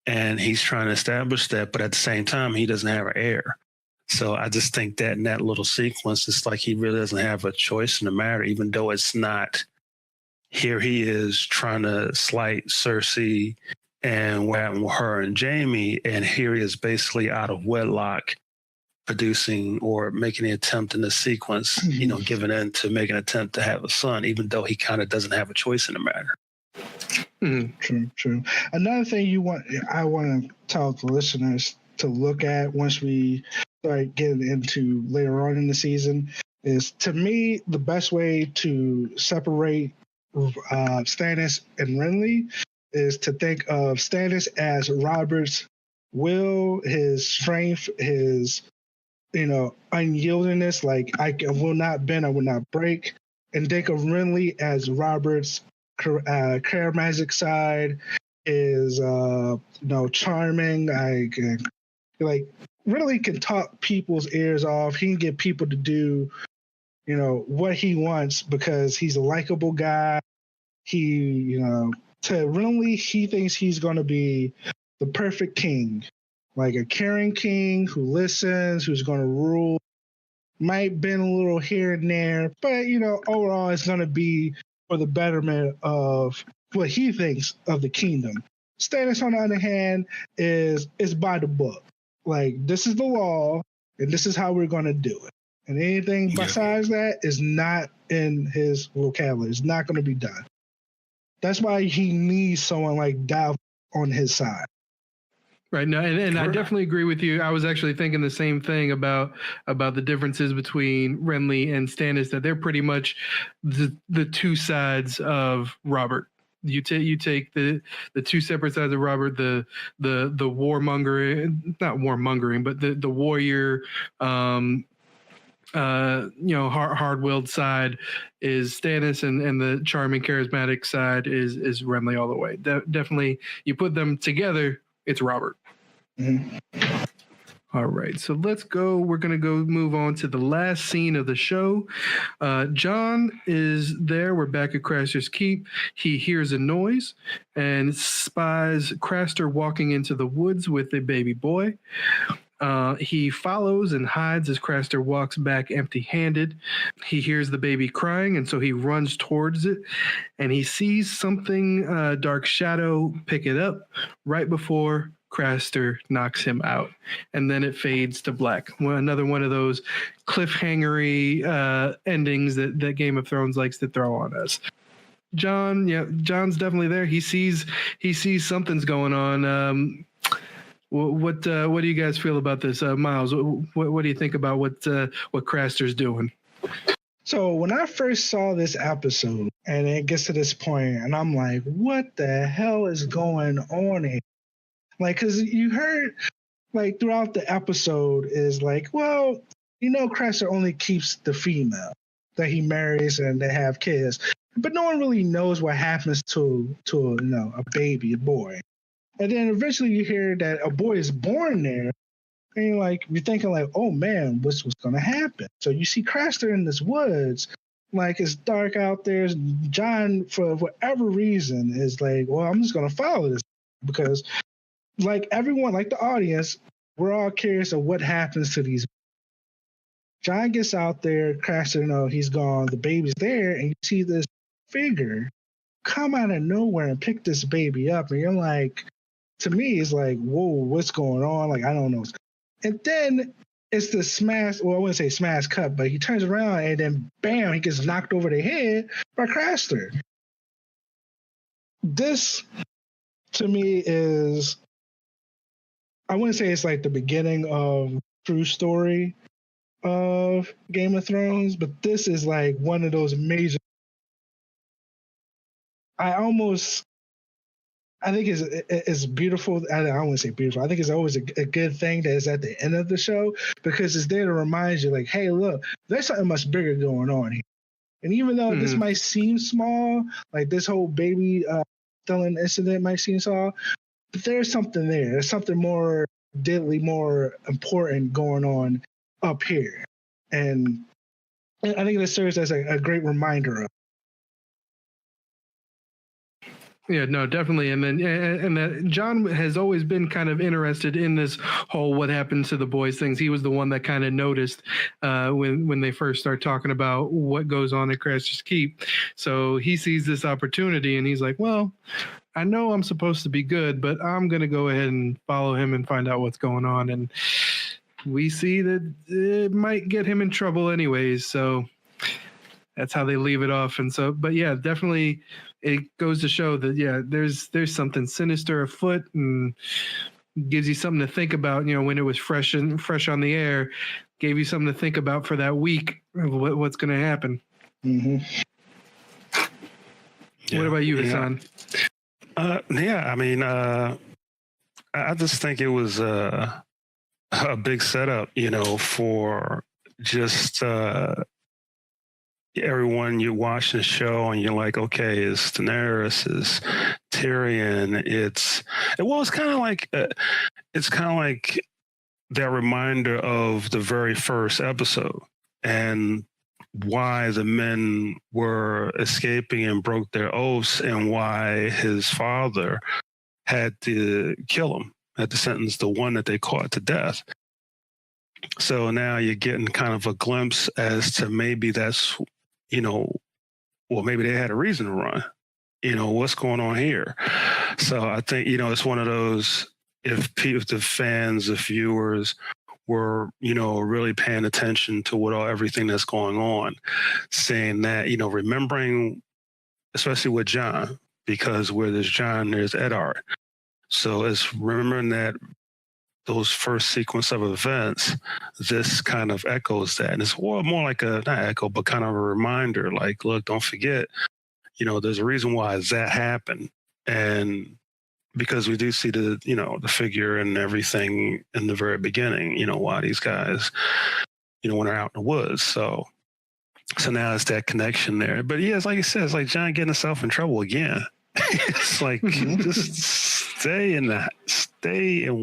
And he's trying to establish that, but at the same time, he doesn't have an heir. So I just think that in that little sequence, it's like he really doesn't have a choice in the matter, even though it's not. Here he is trying to slight Cersei and what happened with her and Jaime, and here he is basically out of wedlock, producing or making the attempt in the sequence, mm-hmm. you know, giving in to make an attempt to have a son, even though he kind of doesn't have a choice in the matter. Mm-hmm. True. Another thing I want to tell the listeners to look at once we start getting into later on in the season is, to me, the best way to separate Stannis and Renly is to think of Stannis as Robert's will, his strength, his unyieldingness. Like I will not bend, I will not break. And think of Renly as Robert's charismatic side, is charming. Like really can talk people's ears off. He can get people to do what he wants because he's a likable guy. He to Renly, he thinks he's going to be the perfect king, like a caring king who listens, who's going to rule. Might bend a little here and there, but overall, it's going to be for the betterment of what he thinks of the kingdom. Stannis, on the other hand, is by the book. Like, this is the law, and this is how we're going to do it. And anything besides that is not in his vocabulary. It's not going to be done. That's why he needs someone like Davos on his side. Right. No, and I definitely agree with you. I was actually thinking the same thing about the differences between Renly and Stannis, that they're pretty much the two sides of Robert. You take the two separate sides of Robert, the warmonger, not warmongering, but the warrior, hard-willed side is Stannis, and the charming, charismatic side is Renly all the way. Definitely, you put them together, it's Robert. Mm-hmm. All right, so let's go. We're going to go move on to the last scene of the show. Jon is there. We're back at Craster's Keep. He hears a noise and spies Craster walking into the woods with a baby boy. He follows and hides as Craster walks back empty-handed. He hears the baby crying, and so he runs towards it, and he sees something, dark shadow, pick it up right before Craster knocks him out, and then it fades to black. Another one of those cliffhangery endings that Game of Thrones likes to throw on us. Jon's definitely there. He sees something's going on. What do you guys feel about this, Miles? What do you think about what Craster's doing? So when I first saw this episode, and it gets to this point, and I'm like, what the hell is going on here? Like, because you heard, like, throughout the episode is like, well, Craster only keeps the female that he marries and they have kids, but no one really knows what happens to a baby, a boy. And then eventually you hear that a boy is born there, and you're thinking like, oh man, what's going to happen? So you see Craster in this woods, like it's dark out there. Jon, for whatever reason, is like, well, I'm just going to follow this because, like everyone, like the audience, we're all curious of what happens to these. Jon gets out there, Craster, he's gone. The baby's there, and you see this figure come out of nowhere and pick this baby up, and you're like, to me, it's like, whoa, what's going on? Like, I don't know. And then it's the smash, well, I wouldn't say smash cut, but he turns around and then bam, he gets knocked over the head by Craster. This, to me, is, I wouldn't say it's like the beginning of true story of Game of Thrones, but this is like one of those major, I think it's beautiful. I don't want to say beautiful. I think it's always a good thing that is at the end of the show, because it's there to remind you, like, hey, look, there's something much bigger going on here. And even though this might seem small, like this whole baby stealing incident might seem small, but there's something there. There's something more deadly, more important going on up here. And I think this serves as a great reminder of. Yeah, no, definitely. And then, and that Jon has always been kind of interested in this whole what happened to the boys things. He was the one that kind of noticed when they first start talking about what goes on at Craster's Keep. So he sees this opportunity and he's like, well, I know I'm supposed to be good, but I'm going to go ahead and follow him and find out what's going on. And we see that it might get him in trouble anyways. So that's how they leave it off. And so, but yeah, definitely it goes to show that, yeah, there's something sinister afoot, and gives you something to think about, when it was fresh on the air, gave you something to think about for that week of what's going to happen. Mm-hmm. What about you, Hassan? Yeah, I mean, I I just think it was a big setup, for just everyone you watch the show and you're like, okay, it's Daenerys, it's Tyrion, it's kind of like that reminder of the very first episode and why the men were escaping and broke their oaths and why his father had to kill him, had to sentence the one that they caught to death. So now you're getting kind of a glimpse as to maybe that's, maybe they had a reason to run. What's going on here? So I think, it's one of those, if the fans, the viewers were, really paying attention to everything that's going on, saying that, remembering, especially with John, because where there's John, there's Eddard. So it's remembering that those first sequence of events, this kind of echoes that. And it's more like not echo, but kind of a reminder, like, look, don't forget, there's a reason why that happened. And because we do see the figure and everything in the very beginning, why these guys, when they're out in the woods. So now it's that connection there. But yeah, it's like you said, it's like John getting himself in trouble again. It's like, just stay in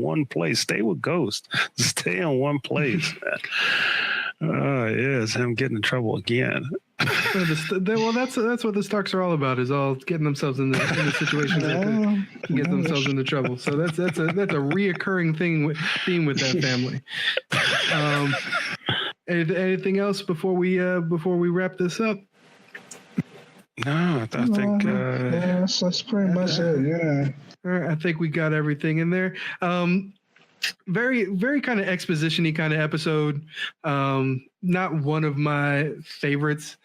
one place, stay with Ghost, stay in one place, man. Yeah, it's him getting in trouble again. Well, that's what the Starks are all about, is all getting themselves in the situation that get themselves into trouble. So that's a reoccurring theme with that family. Anything else before we wrap this up? No, I think that's pretty much it. Yeah. All right, I think we got everything in there. Very, very kind of exposition-y kind of episode. Not one of my favorites,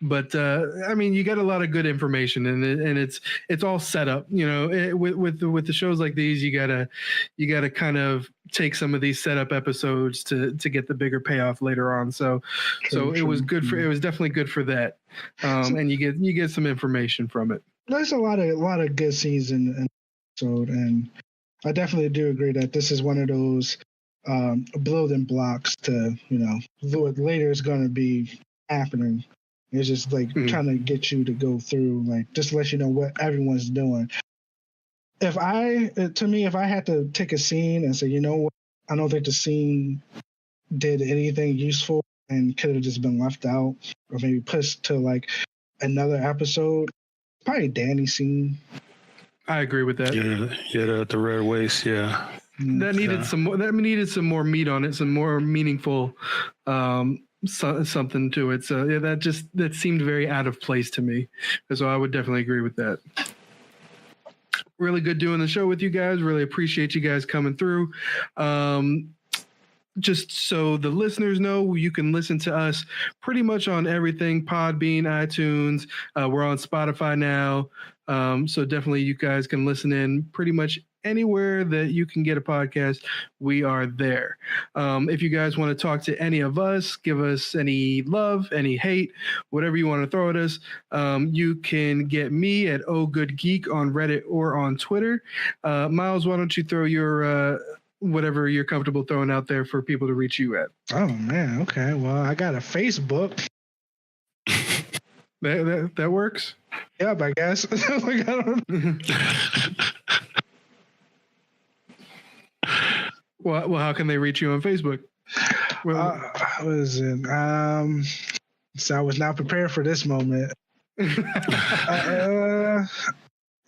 but I mean, you get a lot of good information, and it's all set up. With the shows like these, you gotta kind of take some of these setup episodes to get the bigger payoff later on. So it was definitely good for that, and you get some information from it. There's a lot of good scenes in the episode, and I definitely do agree that this is one of those building blocks to, what later is going to be happening. It's just like trying to get you to go through, like, just to let you know what everyone's doing. If I had to take a scene and say, I don't think the scene did anything useful and could have just been left out or maybe pushed to like another episode, probably Danny's scene. I agree with that. Yeah, the red waist, yeah. That needed some more. That needed some more meat on it, some more meaningful something to it. So yeah, that seemed very out of place to me. So I would definitely agree with that. Really good doing the show with you guys. Really appreciate you guys coming through. Just so the listeners know, you can listen to us pretty much on everything: Podbean, iTunes. We're on Spotify now. So definitely you guys can listen in pretty much anywhere that you can get a podcast. We are there. If you guys want to talk to any of us, give us any love, any hate, whatever you want to throw at us, you can get me at Oh Good Geek on Reddit or on Twitter. Miles, why don't you throw your whatever you're comfortable throwing out there for people to reach you at? Oh man, okay. Well, I got a Facebook. That works. Yep, I guess. Well, how can they reach you on Facebook? What is it? So I was not prepared for this moment.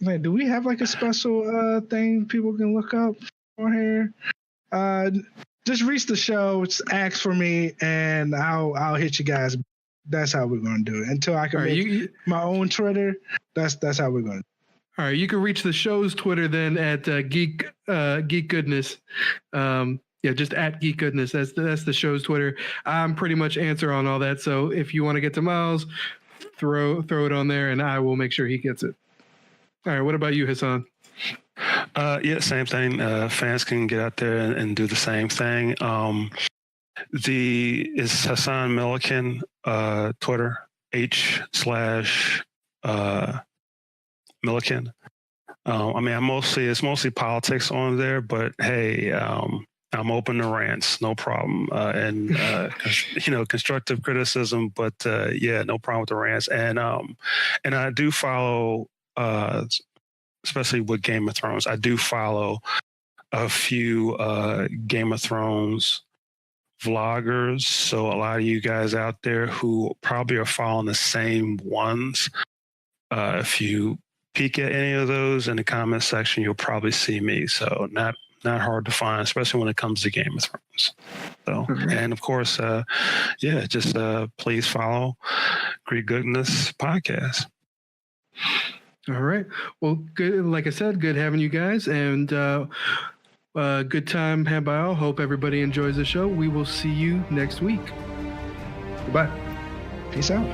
Man, do we have like a special thing people can look up on here? Just reach the show, ask for me, and I'll hit you guys. That's how we're gonna do it. Until I can make my own Twitter, that's how we're gonna. All right, you can reach the show's Twitter then at Geek Goodness. Just at Geek Goodness. That's the show's Twitter. I'm pretty much answer on all that. So if you want to get to Miles, throw it on there, and I will make sure he gets it. All right, what about you, Hassan? Same thing. Fans can get out there and do the same thing. Is Hassan Milliken Twitter /Milliken. I mean, it's mostly politics on there, but hey, I'm open to rants, no problem, and constructive criticism. But yeah, no problem with the rants, and I do follow, especially with Game of Thrones. I do follow a few Game of Thrones vloggers. So a lot of you guys out there who probably are following the same ones, if you peek at any of those in the comment section, you'll probably see me. So not hard to find, especially when it comes to Game of Thrones. So, and of course, just please follow Greek Goodness Podcast. All right. Well, good. Like I said, good having you guys, and good time had by all. Hope everybody enjoys the show. We will see you next week. Goodbye. Peace out.